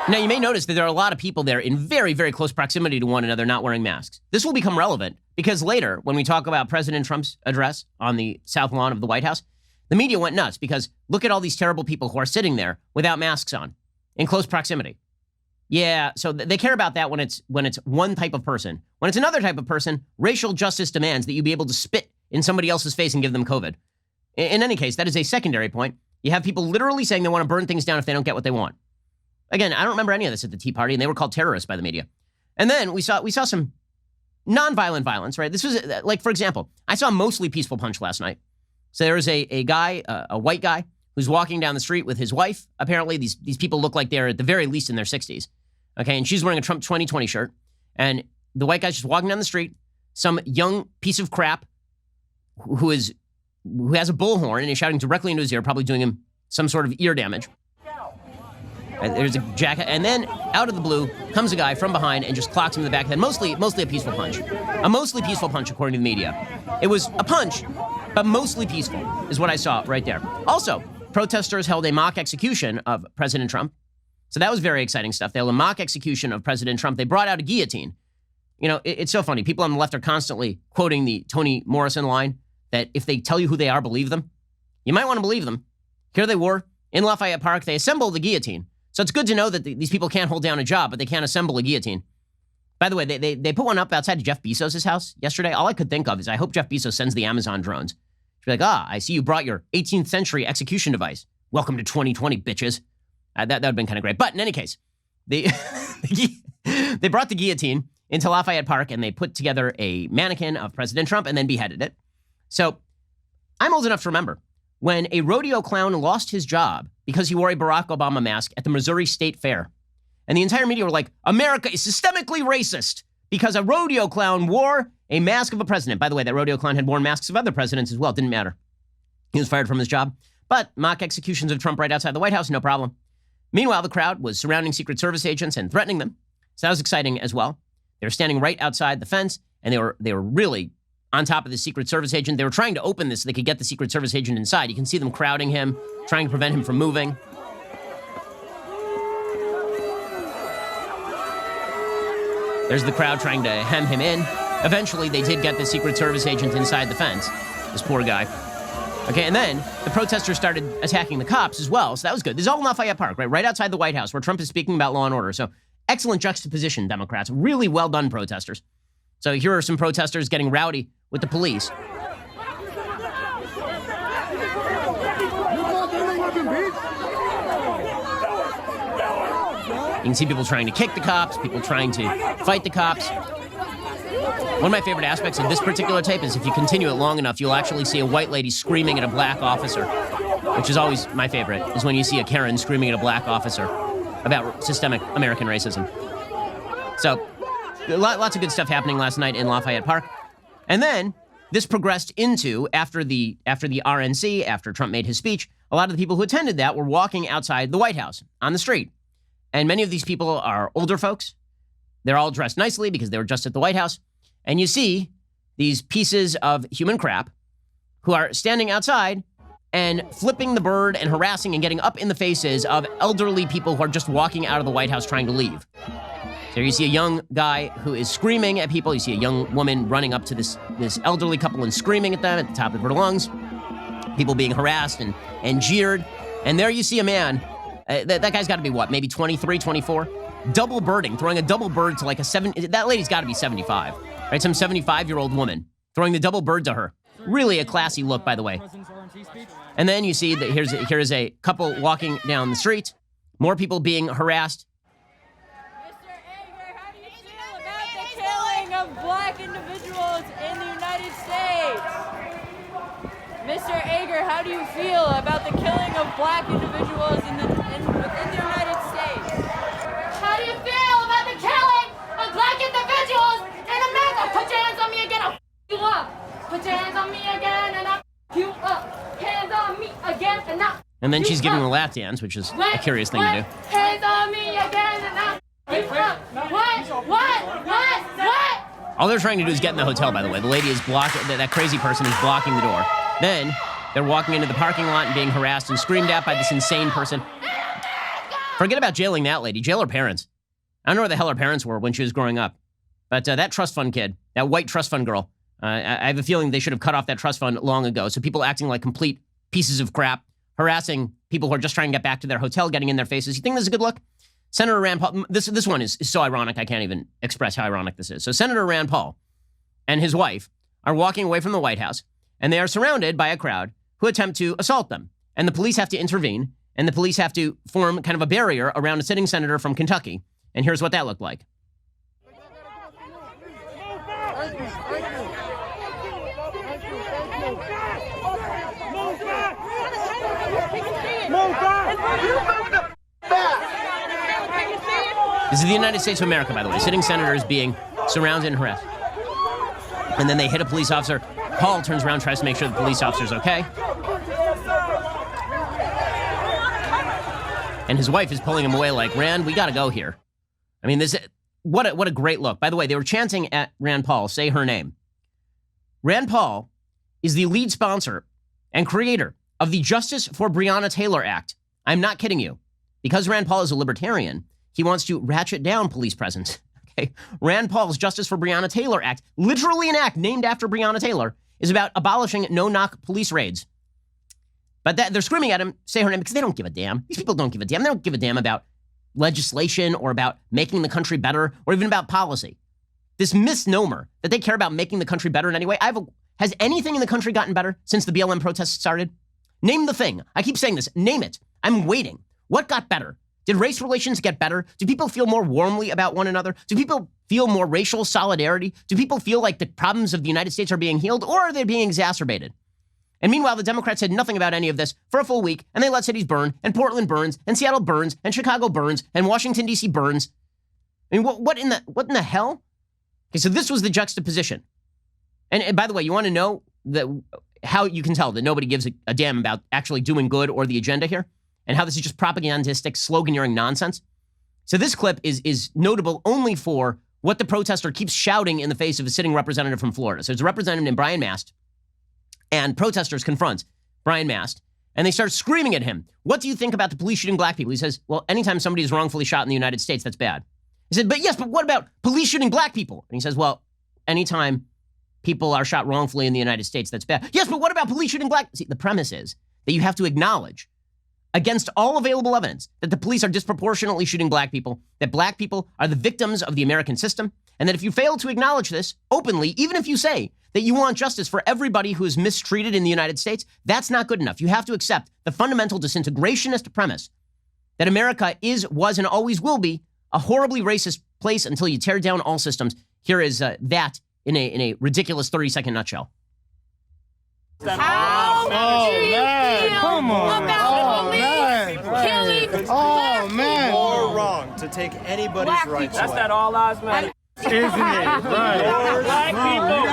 Now, you may notice that there are a lot of people there in very, very close proximity to one another not wearing masks. This will become relevant because later, when we talk about President Trump's address on the South Lawn of the White House, the media went nuts because look at all these terrible people who are sitting there without masks on in close proximity. Yeah, so they care about that when it's one type of person. When it's another type of person, racial justice demands that you be able to spit in somebody else's face and give them COVID. In any case, that is a secondary point. You have people literally saying they want to burn things down if they don't get what they want. Again, I don't remember any of this at the Tea Party, and they were called terrorists by the media. And then we saw some nonviolent violence, right? This was, like, for example, I saw a mostly peaceful punch last night. So there was a guy, a white guy, who's walking down the street with his wife. Apparently, these people look like they're at the very least in their 60s. Okay, and she's wearing a Trump 2020 shirt. And the white guy's just walking down the street. Some young piece of crap who has a bullhorn and is shouting directly into his ear, probably doing him some sort of ear damage. And there's a jacket, and then out of the blue comes a guy from behind and just clocks him in the back of the head. Mostly a peaceful punch. A mostly peaceful punch, according to the media. It was a punch, but mostly peaceful is what I saw right there. Also, protesters held a mock execution of President Trump. So that was very exciting stuff. They held a mock execution of President Trump. They brought out a guillotine. You know, it's so funny. People on the left are constantly quoting the Toni Morrison line that if they tell you who they are, believe them. You might want to believe them. Here they were in Lafayette Park. They assembled the guillotine. So it's good to know that these people can't hold down a job, but they can't assemble a guillotine. By the way, they put one up outside Jeff Bezos' house yesterday. All I could think of is I hope Jeff Bezos sends the Amazon drones. She'd be like, I see you brought your 18th century execution device. Welcome to 2020, bitches. That would have been kind of great. But in any case, they brought the guillotine into Lafayette Park and they put together a mannequin of President Trump and then beheaded it. So I'm old enough to remember when a rodeo clown lost his job because he wore a Barack Obama mask at the Missouri State Fair. And the entire media were like, America is systemically racist because a rodeo clown wore a mask of a president. By the way, that rodeo clown had worn masks of other presidents as well. Didn't matter. He was fired from his job. But mock executions of Trump right outside the White House, no problem. Meanwhile, the crowd was surrounding Secret Service agents and threatening them. So that was exciting as well. They were standing right outside the fence, and they were really on top of the Secret Service agent. They were trying to open this so they could get the Secret Service agent inside. You can see them crowding him, trying to prevent him from moving. There's the crowd trying to hem him in. Eventually, they did get the Secret Service agent inside the fence. This poor guy. Okay, and then the protesters started attacking the cops as well, so that was good. This is all in Lafayette Park, right outside the White House, where Trump is speaking about law and order. So excellent juxtaposition, Democrats. Really well done, protesters. So here are some protesters getting rowdy with the police. You can see people trying to kick the cops, people trying to fight the cops. One of my favorite aspects of this particular tape is if you continue it long enough, you'll actually see a white lady screaming at a black officer, which is always my favorite, is when you see a Karen screaming at a black officer about systemic American racism. So lots of good stuff happening last night in Lafayette Park. And then this progressed into, after the RNC, after Trump made his speech, a lot of the people who attended that were walking outside the White House on the street. And many of these people are older folks. They're all dressed nicely because they were just at the White House. And you see these pieces of human crap who are standing outside and flipping the bird and harassing and getting up in the faces of elderly people who are just walking out of the White House trying to leave. So you see a young guy who is screaming at people. You see a young woman running up to this elderly couple and screaming at them at the top of her lungs. People being harassed and jeered. And there you see a man. That guy's got to be what, maybe 23, 24? Double birding, throwing a double bird to like that lady's got to be 75, right? Some 75-year-old woman throwing the double bird to her. Really a classy look, by the way. And then you see that here is a couple walking down the street, more people being harassed. Mr. Ager, how do you feel about the killing of black individuals in the United States? Mr. Ager, how do you feel about the killing of black individuals within the United States? How do you feel about the killing of black individuals in America? Put your hands on me again, I'll f you up. Put your hands on me again and I'll f you up. Hands on me again and I'll f And then you she's giving up. a lap dance, which is a curious thing to do. Hands on me again and I'll f you up. What? All they're trying to do is get in the hotel, by the way. The lady is blocking, that crazy person is blocking the door. Then they're walking into the parking lot and being harassed and screamed at by this insane person. Forget about jailing that lady. Jail her parents. I don't know where the hell her parents were when she was growing up. But that trust fund kid, that white trust fund girl, I have a feeling they should have cut off that trust fund long ago. So people acting like complete pieces of crap, harassing people who are just trying to get back to their hotel, getting in their faces. You think this is a good look? Senator Rand Paul, this one is so ironic, I can't even express how ironic this is. So Senator Rand Paul and his wife are walking away from the White House, and they are surrounded by a crowd who attempt to assault them. And the police have to intervene, and the police have to form kind of a barrier around a sitting senator from Kentucky. And here's what that looked like. This is the United States of America, by the way. Sitting senators being surrounded and harassed. And then they hit a police officer. Paul turns around, tries to make sure the police officer's okay. And his wife is pulling him away like, Rand, we got to go here. I mean, what a great look. By the way, they were chanting at Rand Paul, say her name. Rand Paul is the lead sponsor and creator of the Justice for Breonna Taylor Act. I'm not kidding you. Because Rand Paul is a libertarian, he wants to ratchet down police presence. Okay? Rand Paul's Justice for Breonna Taylor Act, literally an act named after Breonna Taylor, is about abolishing no-knock police raids. But they're screaming at him, say her name, because they don't give a damn. These people don't give a damn. They don't give a damn about legislation or about making the country better or even about policy. This misnomer that they care about making the country better in any way. Has anything in the country gotten better since the BLM protests started? Name the thing. I keep saying this. Name it. I'm waiting. What got better? Did race relations get better? Do people feel more warmly about one another? Do people feel more racial solidarity? Do people feel like the problems of the United States are being healed, or are they being exacerbated? And meanwhile, the Democrats said nothing about any of this for a full week, and they let cities burn, and Portland burns, and Seattle burns, and Chicago burns, and Washington, D.C. burns. I mean, what in the hell? Okay, so this was the juxtaposition. And by the way, you want to know how you can tell that nobody gives a damn about actually doing good or the agenda here? And how this is just propagandistic, sloganeering nonsense? So this clip is notable only for what the protester keeps shouting in the face of a sitting representative from Florida. So there's a representative named Brian Mast, and protesters confront Brian Mast, and they start screaming at him. What do you think about the police shooting black people? He says, well, anytime somebody is wrongfully shot in the United States, that's bad. He said, but what about police shooting black people? And he says, well, anytime people are shot wrongfully in the United States, that's bad. Yes, but what about police shooting black? See, the premise is that you have to acknowledge, against all available evidence, that the police are disproportionately shooting black people, that black people are the victims of the American system, and that if you fail to acknowledge this openly, even if you say that you want justice for everybody who is mistreated in the United States, that's not good enough. You have to accept the fundamental disintegrationist premise that America is, was, and always will be a horribly racist place until you tear down all systems. Here is that in a ridiculous 30-second nutshell. How do you feel about police killing black people? More wrong to take anybody's Black rights people. away. That all lives matter. Isn't it? Right. Black people.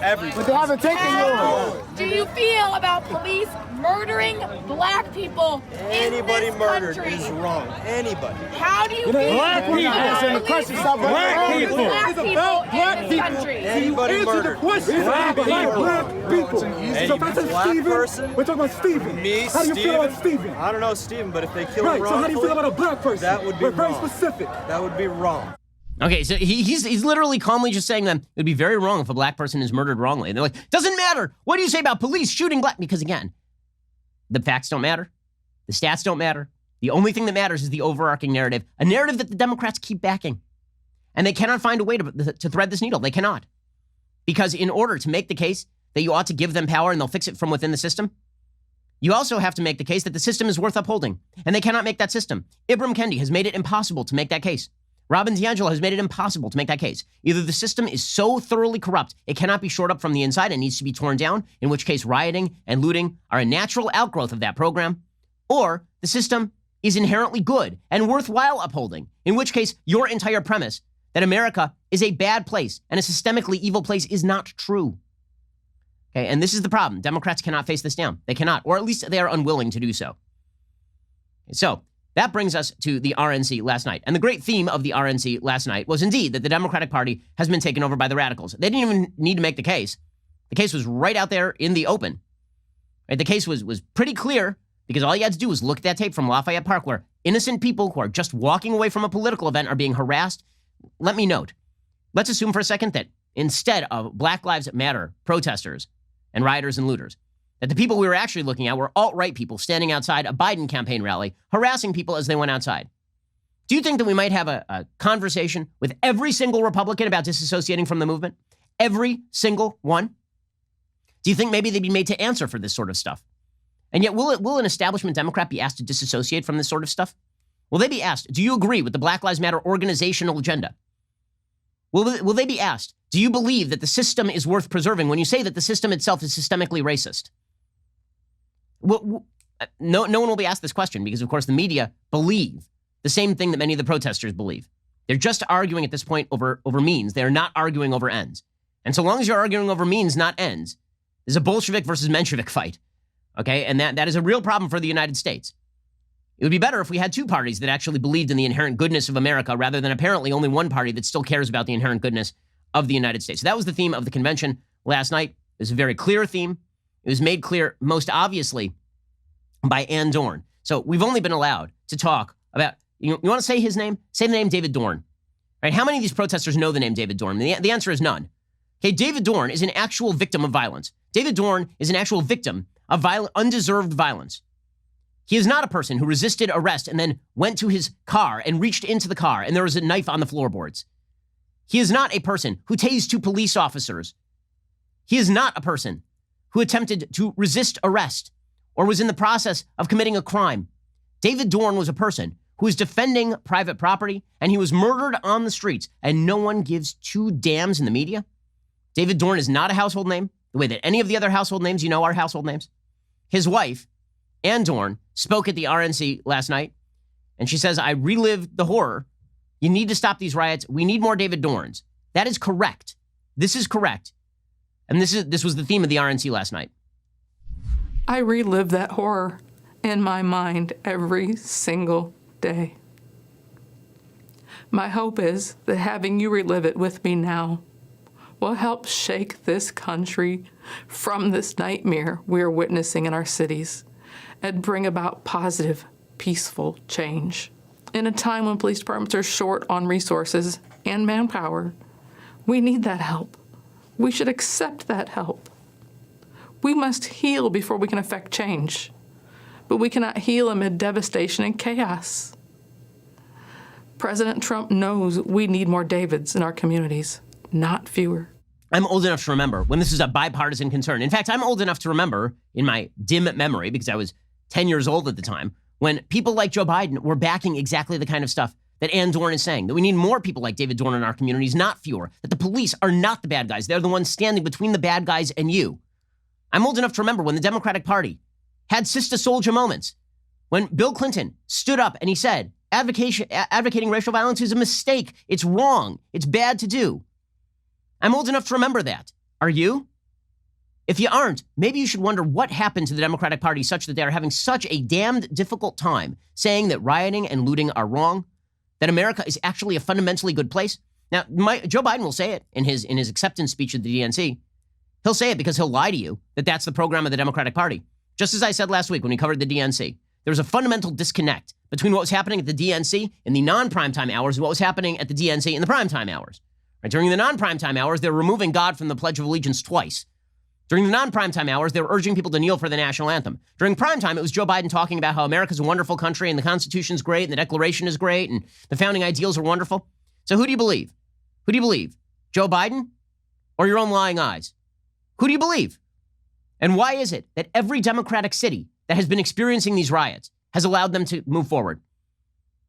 Everything. But they haven't taken yours. Do you feel about police murdering black people Anybody in this murdered country? is wrong. Anybody. How do you feel Black people. about And the police question is about murdering black people. black It's people about in black this people. country? Anybody murdered. It's about black people. And So you if I say black Steven, person? we're talking about Steven. Me, How do you feel about Steven? I don't know Steven, but if they kill Right, him so how do you feel about a black person? That would be We're very wrong. specific. That would be wrong. Okay, so he's literally calmly just saying that it would be very wrong if a black person is murdered wrongly. And they're like, doesn't matter. What do you say about police shooting black? Because again, the facts don't matter. The stats don't matter. The only thing that matters is the overarching narrative, a narrative that the Democrats keep backing. And they cannot find a way to thread this needle. They cannot. Because in order to make the case that you ought to give them power and they'll fix it from within the system, you also have to make the case that the system is worth upholding, and they cannot make that system. Ibram Kendi has made it impossible to make that case. Robin DiAngelo has made it impossible to make that case. Either the system is so thoroughly corrupt, it cannot be shored up from the inside and needs to be torn down, in which case rioting and looting are a natural outgrowth of that program, or the system is inherently good and worthwhile upholding, in which case your entire premise that America is a bad place and a systemically evil place is not true. Okay, and this is the problem. Democrats cannot face this down. They cannot, or at least they are unwilling to do so. So that brings us to the RNC last night. And the great theme of the RNC last night was indeed that the Democratic Party has been taken over by the radicals. They didn't even need to make the case. The case was right out there in the open. Right? The case was pretty clear because all you had to do was look at that tape from Lafayette Park where innocent people who are just walking away from a political event are being harassed. Let me note, let's assume for a second that instead of Black Lives Matter protesters and rioters and looters, that the people we were actually looking at were alt-right people standing outside a Biden campaign rally, harassing people as they went outside. Do you think that we might have a conversation with every single Republican about disassociating from the movement? Every single one? Do you think maybe they'd be made to answer for this sort of stuff? And yet, will an establishment Democrat be asked to disassociate from this sort of stuff? Will they be asked, do you agree with the Black Lives Matter organizational agenda? Will they be asked, do you believe that the system is worth preserving when you say that the system itself is systemically racist? Well, no one will be asked this question because, of course, the media believe the same thing that many of the protesters believe. They're just arguing at this point over means. They're not arguing over ends. And so long as you're arguing over means, not ends, there's a Bolshevik versus Menshevik fight. Okay? And that is a real problem for the United States. It would be better if we had two parties that actually believed in the inherent goodness of America rather than apparently only one party that still cares about the inherent goodness of the United States. So that was the theme of the convention last night. It was a very clear theme. It was made clear most obviously by Ann Dorn. So we've only been allowed to talk about, you want to say his name? Say the name David Dorn. Right? How many of these protesters know the name David Dorn? The answer is none. Okay, David Dorn is an actual victim of violence. David Dorn is an actual victim of undeserved violence. He is not a person who resisted arrest and then went to his car and reached into the car and there was a knife on the floorboards. He is not a person who tased two police officers. He is not a person who attempted to resist arrest or was in the process of committing a crime. David Dorn was a person who was defending private property and he was murdered on the streets and no one gives two damns in the media. David Dorn is not a household name the way that any of the other household names you know are household names. His wife, Ann Dorn, spoke at the RNC last night, and she says, I relived the horror. You need to stop these riots. We need more David Dorns. That is correct. This is correct. And this was the theme of the RNC last night. I relive that horror in my mind every single day. My hope is that having you relive it with me now will help shake this country from this nightmare we're witnessing in our cities and bring about positive, peaceful change. In a time when police departments are short on resources and manpower, we need that help. We should accept that help. We must heal before we can affect change, but we cannot heal amid devastation and chaos. President Trump knows we need more Davids in our communities, not fewer. I'm old enough to remember when this was a bipartisan concern. In fact, I'm old enough to remember in my dim memory, because I was 10 years old at the time, when people like Joe Biden were backing exactly the kind of stuff that Ann Dorn is saying, that we need more people like David Dorn in our communities, not fewer, that the police are not the bad guys. They're the ones standing between the bad guys and you. I'm old enough to remember when the Democratic Party had Sister Soldier moments, when Bill Clinton stood up and he said, advocating racial violence is a mistake. It's wrong. It's bad to do. I'm old enough to remember that. Are you? If you aren't, maybe you should wonder what happened to the Democratic Party such that they are having such a damned difficult time saying that rioting and looting are wrong, that America is actually a fundamentally good place. Now, Joe Biden will say it in his acceptance speech at the DNC. He'll say it because he'll lie to you that that's the program of the Democratic Party. Just as I said last week when we covered the DNC, there was a fundamental disconnect between what was happening at the DNC in the non-primetime hours and what was happening at the DNC in the primetime hours. Right? During the non-primetime hours, they were removing God from the Pledge of Allegiance twice. During the non-primetime hours, they were urging people to kneel for the national anthem. During primetime, it was Joe Biden talking about how America's a wonderful country and the Constitution's great and the Declaration is great and the founding ideals are wonderful. So who do you believe? Who do you believe? Joe Biden or your own lying eyes? Who do you believe? And why is it that every Democratic city that has been experiencing these riots has allowed them to move forward?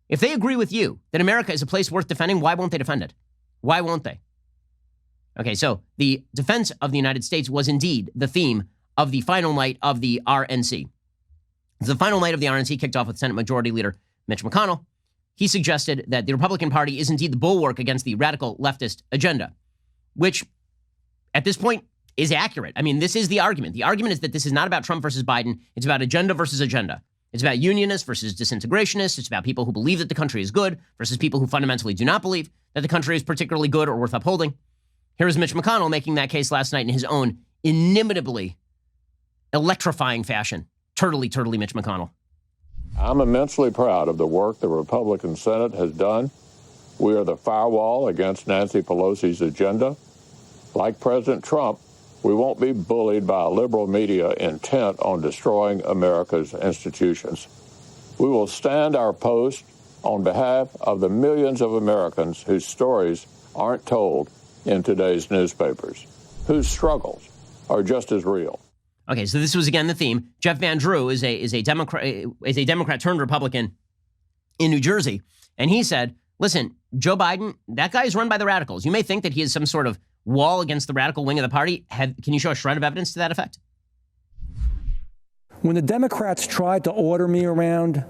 If they agree with you that America is a place worth defending, why won't they defend it? Why won't they? Okay, so the defense of the United States was indeed the theme of the final night of the RNC. The final night of the RNC kicked off with Senate Majority Leader Mitch McConnell. He suggested that the Republican Party is indeed the bulwark against the radical leftist agenda, which at this point is accurate. I mean, this is the argument. The argument is that this is not about Trump versus Biden. It's about agenda versus agenda. It's about unionists versus disintegrationists. It's about people who believe that the country is good versus people who fundamentally do not believe that the country is particularly good or worth upholding. Here is Mitch McConnell making that case last night in his own inimitably electrifying fashion. Turtley Mitch McConnell. I'm immensely proud of the work the Republican Senate has done. We are the firewall against Nancy Pelosi's agenda. Like President Trump, we won't be bullied by a liberal media intent on destroying America's institutions. We will stand our post on behalf of the millions of Americans whose stories aren't told in today's newspapers, whose struggles are just as real. Okay, so this was again the theme. Jeff Van Drew is a Democrat turned Republican in New Jersey, and he said, "Listen, Joe Biden, that guy is run by the radicals. You may think that he is some sort of wall against the radical wing of the party. Can you show a shred of evidence to that effect?" When the Democrats tried to order me around,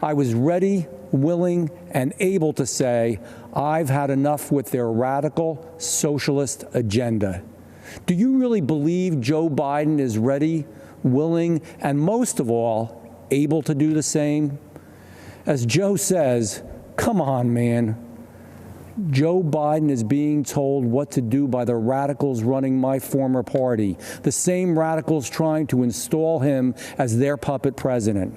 I was ready, willing, and able to say, I've had enough with their radical socialist agenda. Do you really believe Joe Biden is ready, willing, and most of all, able to do the same? As Joe says, come on, man. Joe Biden is being told what to do by the radicals running my former party, the same radicals trying to install him as their puppet president.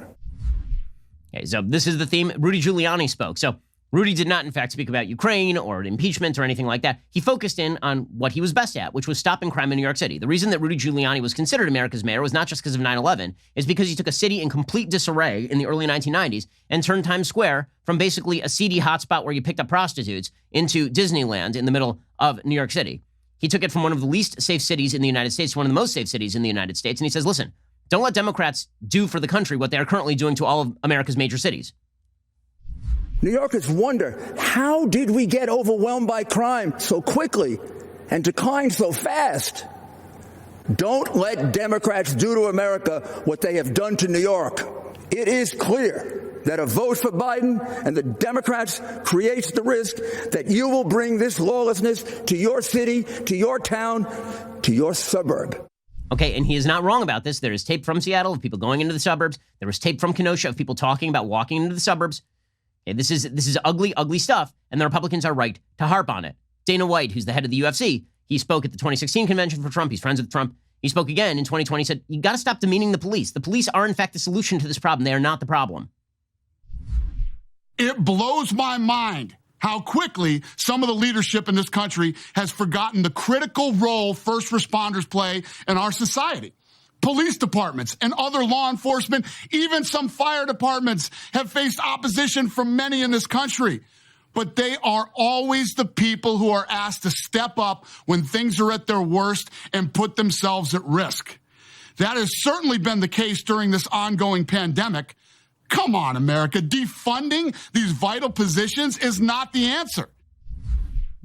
Okay, so this is the theme. Rudy Giuliani spoke. So Rudy did not, in fact, speak about Ukraine or impeachment or anything like that. He focused in on what he was best at, which was stopping crime in New York City. The reason that Rudy Giuliani was considered America's mayor was not just because of 9/11. It's because he took a city in complete disarray in the early 1990s and turned Times Square from basically a seedy hotspot where you picked up prostitutes into Disneyland in the middle of New York City. He took it from one of the least safe cities in the United States to one of the most safe cities in the United States. And he says, listen, don't let Democrats do for the country what they are currently doing to all of America's major cities. New Yorkers wonder, how did we get overwhelmed by crime so quickly and decline so fast? Don't let Democrats do to America what they have done to New York. It is clear that a vote for Biden and the Democrats creates the risk that you will bring this lawlessness to your city, to your town, to your suburb. Okay, and he is not wrong about this. There is tape from Seattle of people going into the suburbs. There was tape from Kenosha of people talking about walking into the suburbs. Okay, this is ugly, ugly stuff, and the Republicans are right to harp on it. Dana White, who's the head of the UFC, he spoke at the 2016 convention for Trump. He's friends with Trump. He spoke again in 2020, said, you got to stop demeaning the police. The police are, in fact, the solution to this problem. They are not the problem. It blows my mind how quickly some of the leadership in this country has forgotten the critical role first responders play in our society. Police departments and other law enforcement, even some fire departments, have faced opposition from many in this country. But they are always the people who are asked to step up when things are at their worst and put themselves at risk. That has certainly been the case during this ongoing pandemic. Come on, America. Defunding these vital positions is not the answer.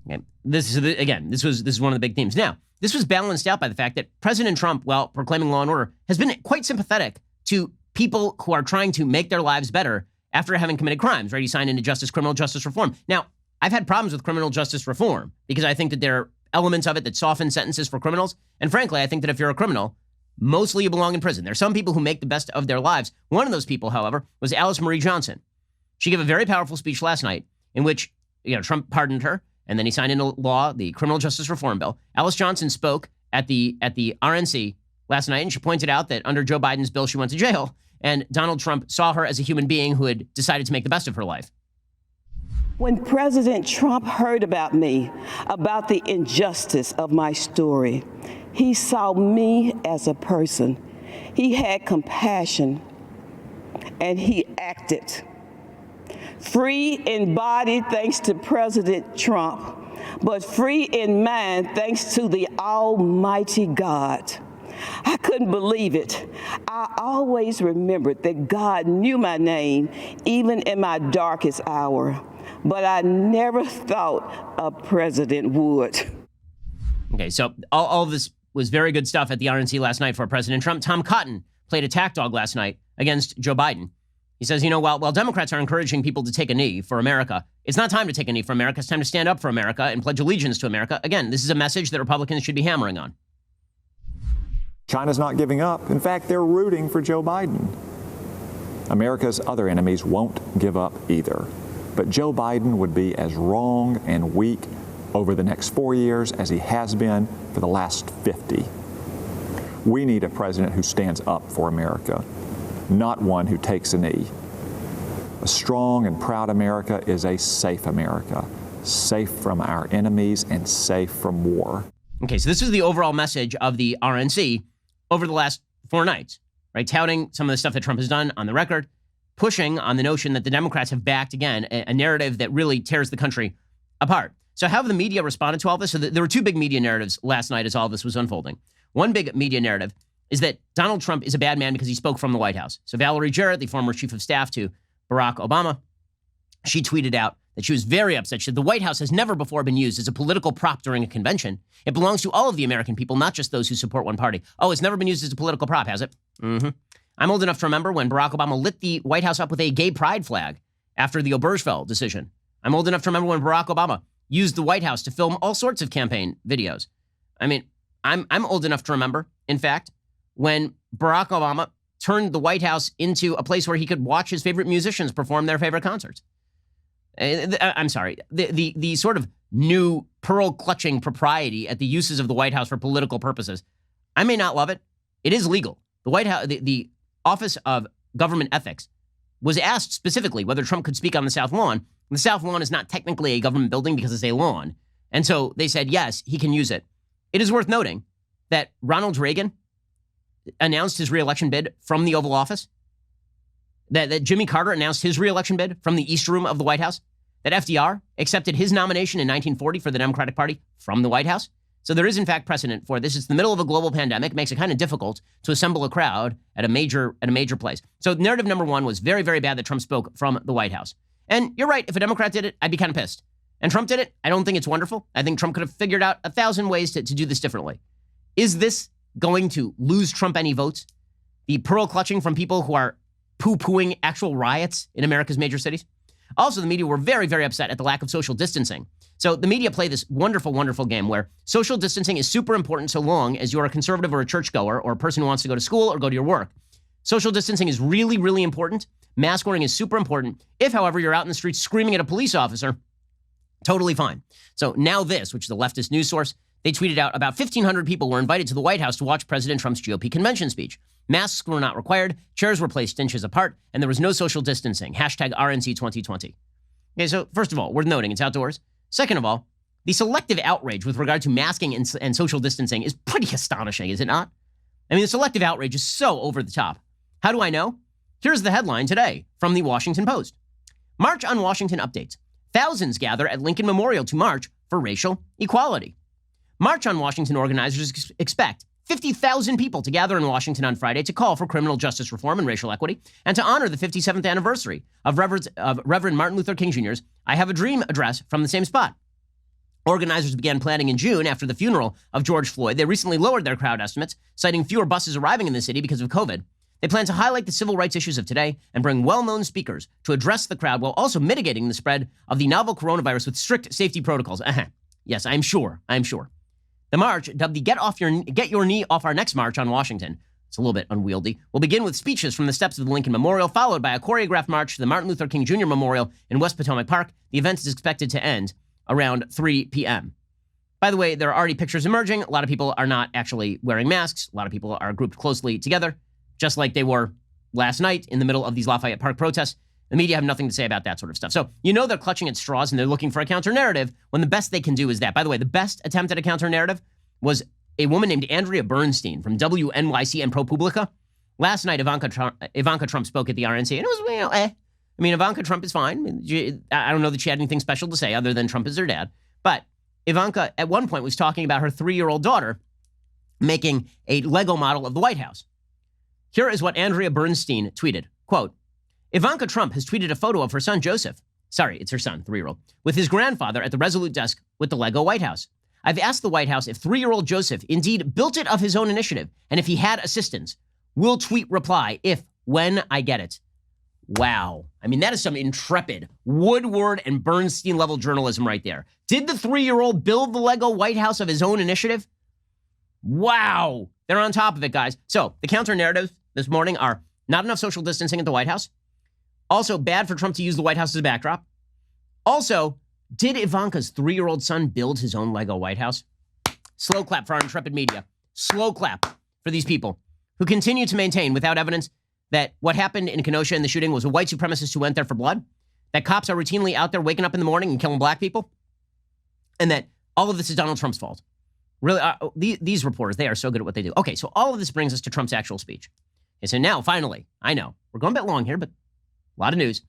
Okay. This is one of the big themes. Now, this was balanced out by the fact that President Trump, while proclaiming law and order, has been quite sympathetic to people who are trying to make their lives better after having committed crimes, right? He signed into criminal justice reform. Now, I've had problems with criminal justice reform because I think that there are elements of it that soften sentences for criminals. And frankly, I think that if you're a criminal, mostly you belong in prison. There are some people who make the best of their lives. One of those people, however, was Alice Marie Johnson. She gave a very powerful speech last night in which, Trump pardoned her, and then he signed into law the criminal justice reform bill. Alice Johnson spoke at the RNC last night, and she pointed out that under Joe Biden's bill, she went to jail, and Donald Trump saw her as a human being who had decided to make the best of her life. When President Trump heard about me, about the injustice of my story, he saw me as a person. He had compassion, and he acted. Free in body thanks to President Trump, but free in mind thanks to the Almighty God. I couldn't believe it. I always remembered that God knew my name, even in my darkest hour. But I never thought a president would. Okay, so all of this was very good stuff at the RNC last night for President Trump. Tom Cotton played attack dog last night against Joe Biden. He says, while Democrats are encouraging people to take a knee for America, it's not time to take a knee for America. It's time to stand up for America and pledge allegiance to America. Again, this is a message that Republicans should be hammering on. China's not giving up. In fact, they're rooting for Joe Biden. America's other enemies won't give up either. But Joe Biden would be as wrong and weak over the next 4 years as he has been for the last 50. We need a president who stands up for America, not one who takes a knee. A strong and proud America is a safe America, safe from our enemies and safe from war. Okay, so this is the overall message of the RNC over the last 4 nights, right? Touting some of the stuff that Trump has done on the record, pushing on the notion that the Democrats have backed, again, a narrative that really tears the country apart. So how have the media responded to all this? So there were 2 big media narratives last night as all this was unfolding. One big media narrative is that Donald Trump is a bad man because he spoke from the White House. So Valerie Jarrett, the former chief of staff to Barack Obama, she tweeted out that she was very upset. She said, the White House has never before been used as a political prop during a convention. It belongs to all of the American people, not just those who support one party. Oh, it's never been used as a political prop, has it? Mm-hmm. I'm old enough to remember when Barack Obama lit the White House up with a gay pride flag after the Obergefell decision. I'm old enough to remember when Barack Obama used the White House to film all sorts of campaign videos. I mean, I'm old enough to remember, in fact, when Barack Obama turned the White House into a place where he could watch his favorite musicians perform their favorite concerts. I'm sorry, the sort of new pearl-clutching propriety at the uses of the White House for political purposes. I may not love it. It is legal. The White House, the Office of Government Ethics, was asked specifically whether Trump could speak on the South Lawn. The South Lawn is not technically a government building because it's a lawn. And so they said, yes, he can use it. It is worth noting that Ronald Reagan announced his reelection bid from the Oval Office, that Jimmy Carter announced his reelection bid from the East Room of the White House, that FDR accepted his nomination in 1940 for the Democratic Party from the White House. So there is, in fact, precedent for this. It's the middle of a global pandemic. It makes it kind of difficult to assemble a crowd at a major place. So narrative number 1 was very, very bad that Trump spoke from the White House. And you're right. If a Democrat did it, I'd be kind of pissed. And Trump did it. I don't think it's wonderful. I think Trump could have figured out 1,000 ways to do this differently. Is this going to lose Trump any votes? The pearl clutching from people who are poo-pooing actual riots in America's major cities? Also, the media were very, very upset at the lack of social distancing. So the media play this wonderful, wonderful game where social distancing is super important so long as you're a conservative or a churchgoer or a person who wants to go to school or go to your work. Social distancing is really, really important. Mask wearing is super important. If, however, you're out in the streets screaming at a police officer, totally fine. So Now This, which is a leftist news source, they tweeted out about 1,500 people were invited to the White House to watch President Trump's GOP convention speech. Masks were not required, chairs were placed inches apart, and there was no social distancing. Hashtag RNC 2020. Okay, so first of all, worth noting, it's outdoors. Second of all, the selective outrage with regard to masking and social distancing is pretty astonishing, is it not? I mean, the selective outrage is so over the top. How do I know? Here's the headline today from the Washington Post. March on Washington updates. Thousands gather at Lincoln Memorial to march for racial equality. March on Washington organizers expect 50,000 people to gather in Washington on Friday to call for criminal justice reform and racial equity and to honor the 57th anniversary of Reverend Martin Luther King Jr.'s I Have a Dream address from the same spot. Organizers began planning in June after the funeral of George Floyd. They recently lowered their crowd estimates, citing fewer buses arriving in the city because of COVID. They plan to highlight the civil rights issues of today and bring well-known speakers to address the crowd while also mitigating the spread of the novel coronavirus with strict safety protocols. Yes, I'm sure. The march, dubbed the Get Your Knee Off Our Necks March on Washington, it's a little bit unwieldy, will begin with speeches from the steps of the Lincoln Memorial, followed by a choreographed march to the Martin Luther King Jr. Memorial in West Potomac Park. The event is expected to end around 3 p.m. By the way, there are already pictures emerging. A lot of people are not actually wearing masks. A lot of people are grouped closely together, just like they were last night in the middle of these Lafayette Park protests. The media have nothing to say about that sort of stuff. So you know they're clutching at straws and they're looking for a counter-narrative when the best they can do is that. By the way, the best attempt at a counter-narrative was a woman named Andrea Bernstein from WNYC and ProPublica. Last night, Ivanka Trump spoke at the RNC, and it was, I mean, Ivanka Trump is fine. I don't know that she had anything special to say other than Trump is her dad. But Ivanka, at one point, was talking about her 3-year-old daughter making a Lego model of the White House. Here is what Andrea Bernstein tweeted. Quote, Ivanka Trump has tweeted a photo of her son, Joseph. Sorry, it's her son, 3-year-old, with his grandfather at the Resolute desk with the Lego White House. I've asked the White House if 3-year-old Joseph indeed built it of his own initiative and if he had assistance. We'll tweet reply when I get it. Wow. I mean, that is some intrepid Woodward and Bernstein level journalism right there. Did the 3-year-old build the Lego White House of his own initiative? Wow. They're on top of it, guys. So the counter narratives this morning are not enough social distancing at the White House. Also, bad for Trump to use the White House as a backdrop. Also, did Ivanka's 3-year-old son build his own Lego White House? Slow clap for our intrepid media. Slow clap for these people who continue to maintain without evidence that what happened in Kenosha in the shooting was a white supremacist who went there for blood, that cops are routinely out there waking up in the morning and killing black people, and that all of this is Donald Trump's fault. Really, these reporters, they are so good at what they do. Okay, so all of this brings us to Trump's actual speech. And so now, finally, I know, we're going a bit long here, but a lot of news.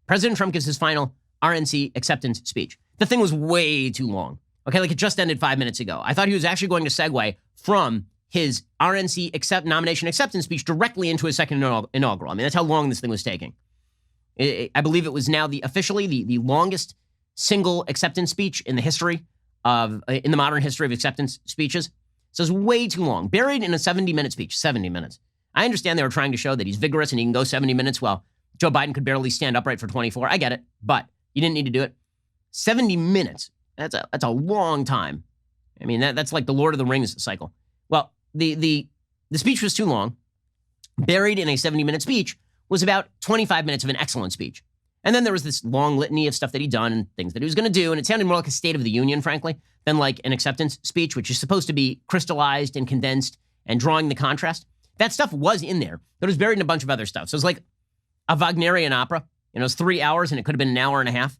President Trump gives his final RNC acceptance speech. The thing was way too long. Okay, like it just ended 5 minutes ago. I thought he was actually going to segue from his RNC nomination acceptance speech directly into his second inaugural. I mean, that's how long this thing was taking. I believe it was now officially the longest single acceptance speech in the modern history of acceptance speeches. So it's way too long. Buried in a 70-minute speech. 70 minutes. I understand they were trying to show that he's vigorous and he can go 70 minutes while Joe Biden could barely stand upright for 24. I get it, but you didn't need to do it. 70 minutes. That's a long time. I mean, that's like the Lord of the Rings cycle. Well, the speech was too long. Buried in a 70-minute speech was about 25 minutes of an excellent speech. And then there was this long litany of stuff that he'd done and things that he was going to do. And it sounded more like a State of the Union, frankly, than like an acceptance speech, which is supposed to be crystallized and condensed and drawing the contrast. That stuff was in there, but it was buried in a bunch of other stuff. So it was like a Wagnerian opera. You know, it was 3 hours and it could have been an hour and a half.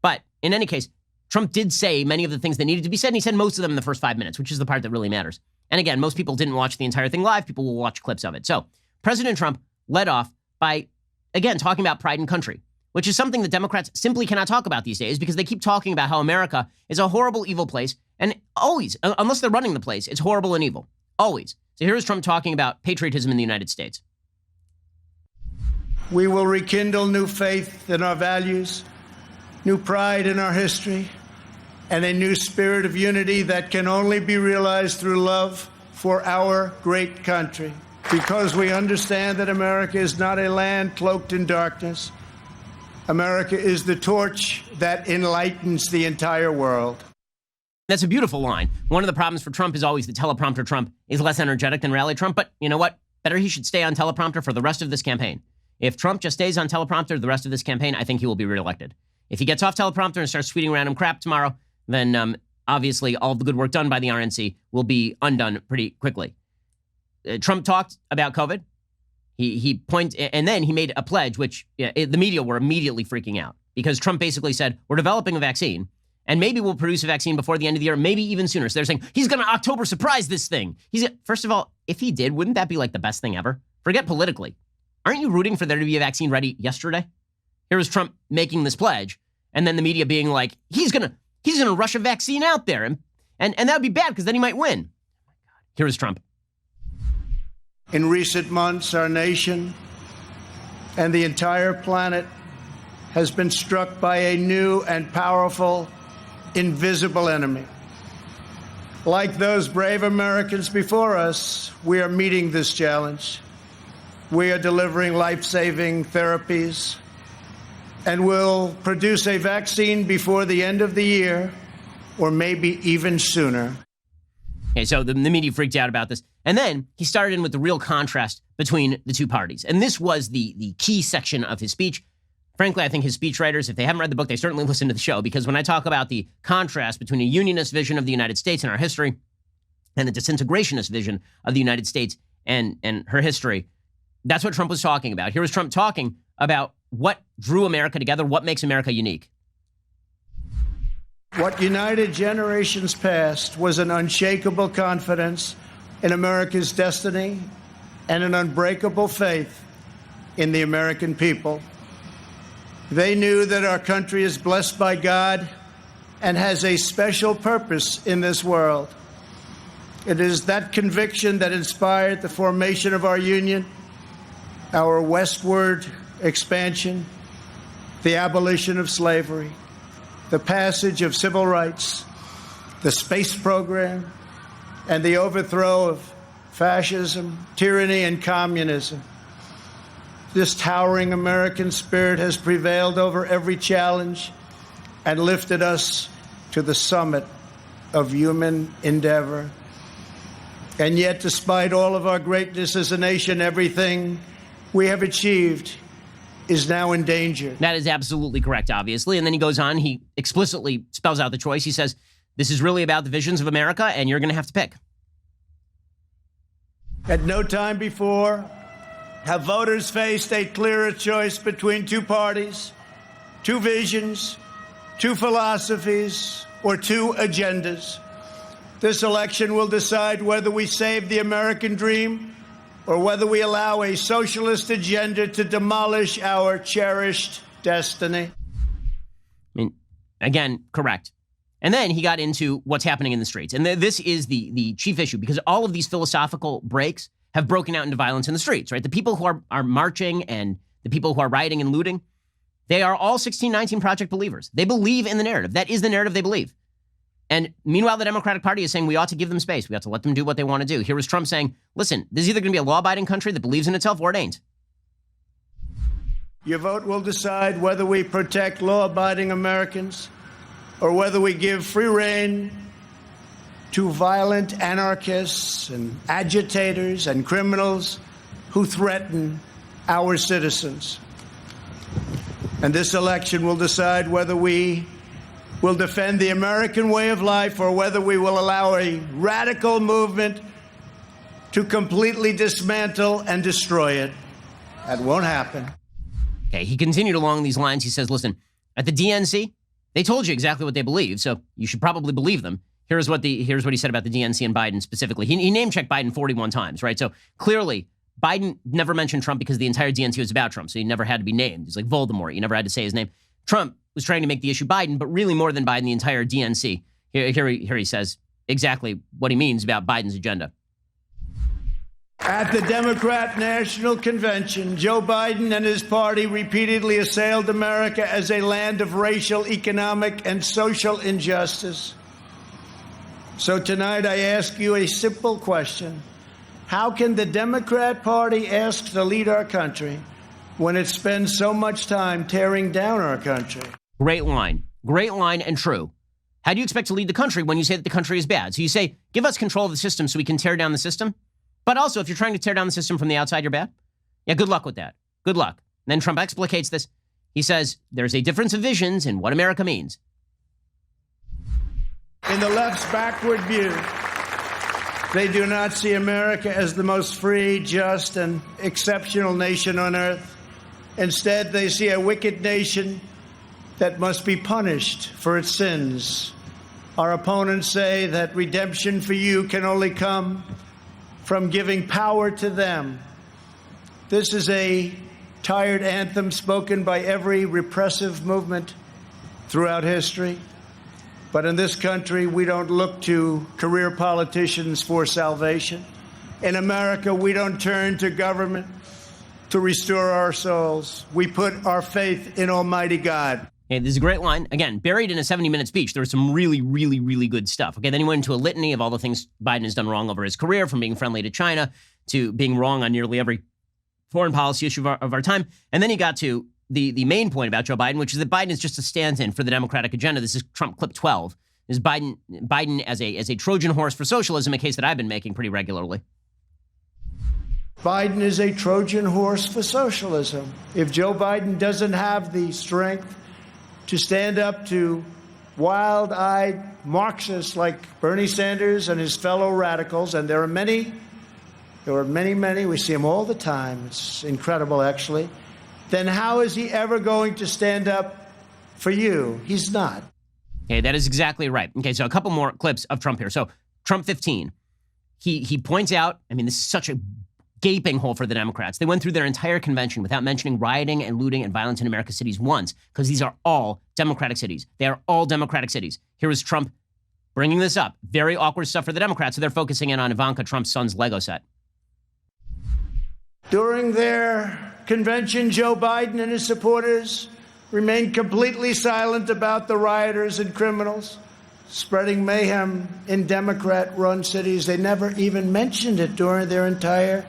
But in any case, Trump did say many of the things that needed to be said, and he said most of them in the first 5 minutes, which is the part that really matters. And again, most people didn't watch the entire thing live. People will watch clips of it. So President Trump led off by, again, talking about pride in country, which is something that Democrats simply cannot talk about these days because they keep talking about how America is a horrible, evil place. And always, unless they're running the place, it's horrible and evil. Always. So here's Trump talking about patriotism in the United States. We will rekindle new faith in our values, new pride in our history, and a new spirit of unity that can only be realized through love for our great country. Because we understand that America is not a land cloaked in darkness. America is the torch that enlightens the entire world. That's a beautiful line. One of the problems for Trump is always that teleprompter Trump is less energetic than rally Trump. But you know what? Better he should stay on teleprompter for the rest of this campaign. If Trump just stays on teleprompter the rest of this campaign, I think he will be reelected. If he gets off teleprompter and starts tweeting random crap tomorrow, then obviously all of the good work done by the RNC will be undone pretty quickly. Trump talked about COVID. He pointed, and then he made a pledge, which the media were immediately freaking out because Trump basically said, we're developing a vaccine and maybe we'll produce a vaccine before the end of the year, maybe even sooner. So they're saying he's going to October surprise this thing. First of all, if he did, wouldn't that be like the best thing ever? Forget politically. Aren't you rooting for there to be a vaccine ready yesterday? Here was Trump making this pledge and then the media being like, he's going to rush a vaccine out there. And that would be bad because then he might win. Here is Trump. In recent months, our nation and the entire planet has been struck by a new and powerful, invisible enemy. Like those brave Americans before us, we are meeting this challenge. We are delivering life-saving therapies and will produce a vaccine before the end of the year or maybe even sooner. Okay, so the media freaked out about this. And then he started in with the real contrast between the two parties. And this was the key section of his speech. Frankly, I think his speechwriters, if they haven't read the book, they certainly listen to the show. Because when I talk about the contrast between a unionist vision of the United States and our history and the disintegrationist vision of the United States and her history, that's what Trump was talking about. Here was Trump talking about what drew America together, what makes America unique. What united generations past was an unshakable confidence in America's destiny and an unbreakable faith in the American people. They knew that our country is blessed by God and has a special purpose in this world. It is that conviction that inspired the formation of our union, our westward expansion, the abolition of slavery, the passage of civil rights, the space program, and the overthrow of fascism, tyranny, and communism. This towering American spirit has prevailed over every challenge and lifted us to the summit of human endeavor. And yet, despite all of our greatness as a nation, everything we have achieved is now in danger. That is absolutely correct, obviously. And then he goes on, he explicitly spells out the choice. He says, this is really about the visions of America, and you're going to have to pick. At no time before have voters faced a clearer choice between two parties, two visions, two philosophies, or two agendas. This election will decide whether we save the American dream or whether we allow a socialist agenda to demolish our cherished destiny. I mean, again, correct. And then he got into what's happening in the streets. And this is the chief issue, because all of these philosophical breaks have broken out into violence in the streets, right? The people who are marching and the people who are rioting and looting, they are all 1619 Project believers. They believe in the narrative. That is the narrative they believe. And meanwhile, the Democratic Party is saying we ought to give them space. We ought to let them do what they want to do. Here was Trump saying, listen, this is either going to be a law-abiding country that believes in itself or it ain't. Your vote will decide whether we protect law-abiding Americans or whether we give free rein to violent anarchists and agitators and criminals who threaten our citizens. And this election will decide whether we will defend the American way of life or whether we will allow a radical movement to completely dismantle and destroy it. That won't happen. Okay, he continued along these lines. He says, listen, at the DNC, they told you exactly what they believe, so you should probably believe them. Here's what he said about the DNC and Biden specifically. He name-checked Biden 41 times, right? So clearly, Biden never mentioned Trump because the entire DNC was about Trump, so he never had to be named. He's like Voldemort. You never had to say his name. Trump was trying to make the issue Biden, but really more than Biden, the entire DNC. Here he says exactly what he means about Biden's agenda. At the Democrat National Convention, Joe Biden and his party repeatedly assailed America as a land of racial, economic, and social injustice. So tonight I ask you a simple question. How can the Democrat Party ask to lead our country when it spends so much time tearing down our country? Great line and true. How do you expect to lead the country when you say that the country is bad? So you say, give us control of the system so we can tear down the system. But also, if you're trying to tear down the system from the outside, you're bad. Yeah, good luck with that. Good luck. And then Trump explicates this. He says, there's a difference of visions in what America means. In the left's backward view, they do not see America as the most free, just, and exceptional nation on earth. Instead, they see a wicked nation that must be punished for its sins. Our opponents say that redemption for you can only come from giving power to them. This is a tired anthem spoken by every repressive movement throughout history. But in this country, we don't look to career politicians for salvation. In America, we don't turn to government to restore our souls. We put our faith in Almighty God. Okay, this is a great line. Again, buried in a 70-minute speech, there was some really, really, really good stuff. Okay, then he went into a litany of all the things Biden has done wrong over his career, from being friendly to China to being wrong on nearly every foreign policy issue of our time. And then he got to the main point about Joe Biden, which is that Biden is just a stand-in for the Democratic agenda. This is Trump clip 12. This is Biden as a Trojan horse for socialism, a case that I've been making pretty regularly. Biden is a Trojan horse for socialism. If Joe Biden doesn't have the strength to stand up to wild-eyed Marxists like Bernie Sanders and his fellow radicals, and there are many, we see them all the time, it's incredible actually, then how is he ever going to stand up for you? He's not. Okay, that is exactly right. Okay, so a couple more clips of Trump here. So Trump 15, he points out, I mean, this is such a gaping hole for the Democrats. They went through their entire convention without mentioning rioting and looting and violence in America's cities once, because these are all Democratic cities. They are all Democratic cities. Here was Trump bringing this up. Very awkward stuff for the Democrats, so they're focusing in on Ivanka Trump's son's Lego set. During their convention, Joe Biden and his supporters remained completely silent about the rioters and criminals spreading mayhem in Democrat-run cities. They never even mentioned it during their entire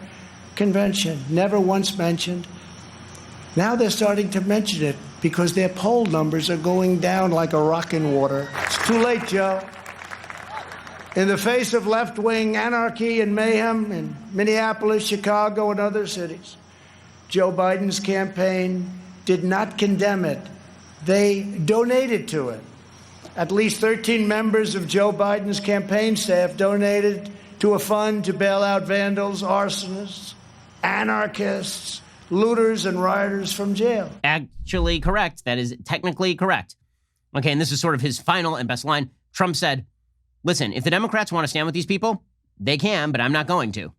convention. Never once mentioned. Now they're starting to mention it because their poll numbers are going down like a rock in water. It's too late, Joe. In the face of left-wing anarchy and mayhem in Minneapolis, Chicago, and other cities, Joe Biden's campaign did not condemn it. They donated to it. At least 13 members of Joe Biden's campaign staff donated to a fund to bail out vandals, arsonists, anarchists, looters, and rioters from jail. Actually correct. That is technically correct. Okay, and this is sort of his final and best line. Trump said, listen, if the Democrats want to stand with these people, they can, but I'm not going to.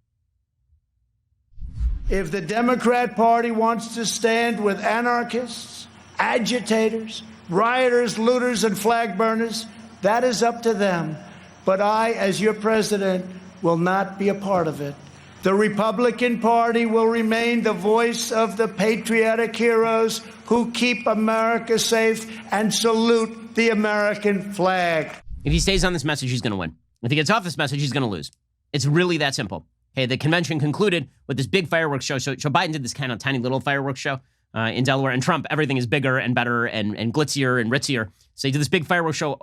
If the Democrat Party wants to stand with anarchists, agitators, rioters, looters, and flag burners, that is up to them. But I, as your president, will not be a part of it. The Republican Party will remain the voice of the patriotic heroes who keep America safe and salute the American flag. If he stays on this message, he's going to win. If he gets off this message, he's going to lose. It's really that simple. Okay, the convention concluded with this big fireworks show. So Joe Biden did this kind of tiny little fireworks show in Delaware, and Trump, everything is bigger and better and glitzier and ritzier. So he did this big fireworks show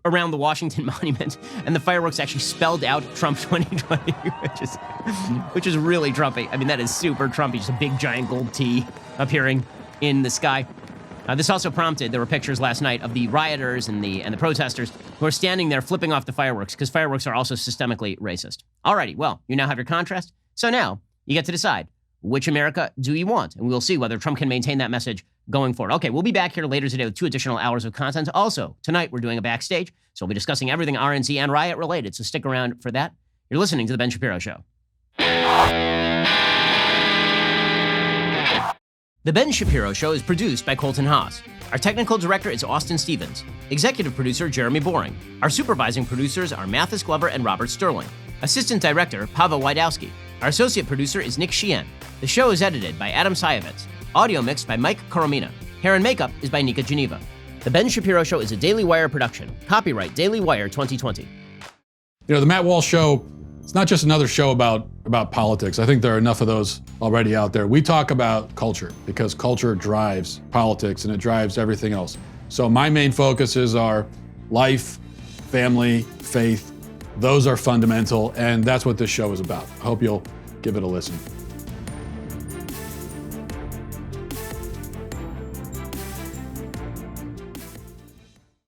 around the Washington Monument, and the fireworks actually spelled out Trump 2020, which is really Trumpy. I mean, that is super Trumpy. Just a big giant gold T appearing in the sky. This also prompted, there were pictures last night of the rioters and the protesters who are standing there flipping off the fireworks, because fireworks are also systemically racist. Alrighty, well, you now have your contrast. So now you get to decide, which America do you want? And we'll see whether Trump can maintain that message going forward. Okay, we'll be back here later today with 2 additional hours of content. Also, tonight we're doing a backstage, so we'll be discussing everything RNC and riot related, so stick around for that. You're listening to The Ben Shapiro Show. The Ben Shapiro Show is produced by Colton Haas. Our technical director is Austin Stevens. Executive producer, Jeremy Boring. Our supervising producers are Mathis Glover and Robert Sterling. Assistant director, Pavel Wydowski. Our associate producer is Nick Sheehan. The show is edited by Adam Sayevitz. Audio mixed by Mike Coromina. Hair and makeup is by Nika Geneva. The Ben Shapiro Show is a Daily Wire production. Copyright Daily Wire 2020. You know, the Matt Walsh Show, it's not just another show about politics. I think there are enough of those already out there. We talk about culture because culture drives politics and it drives everything else. So my main focuses are life, family, faith. Those are fundamental, and that's what this show is about. I hope you'll give it a listen.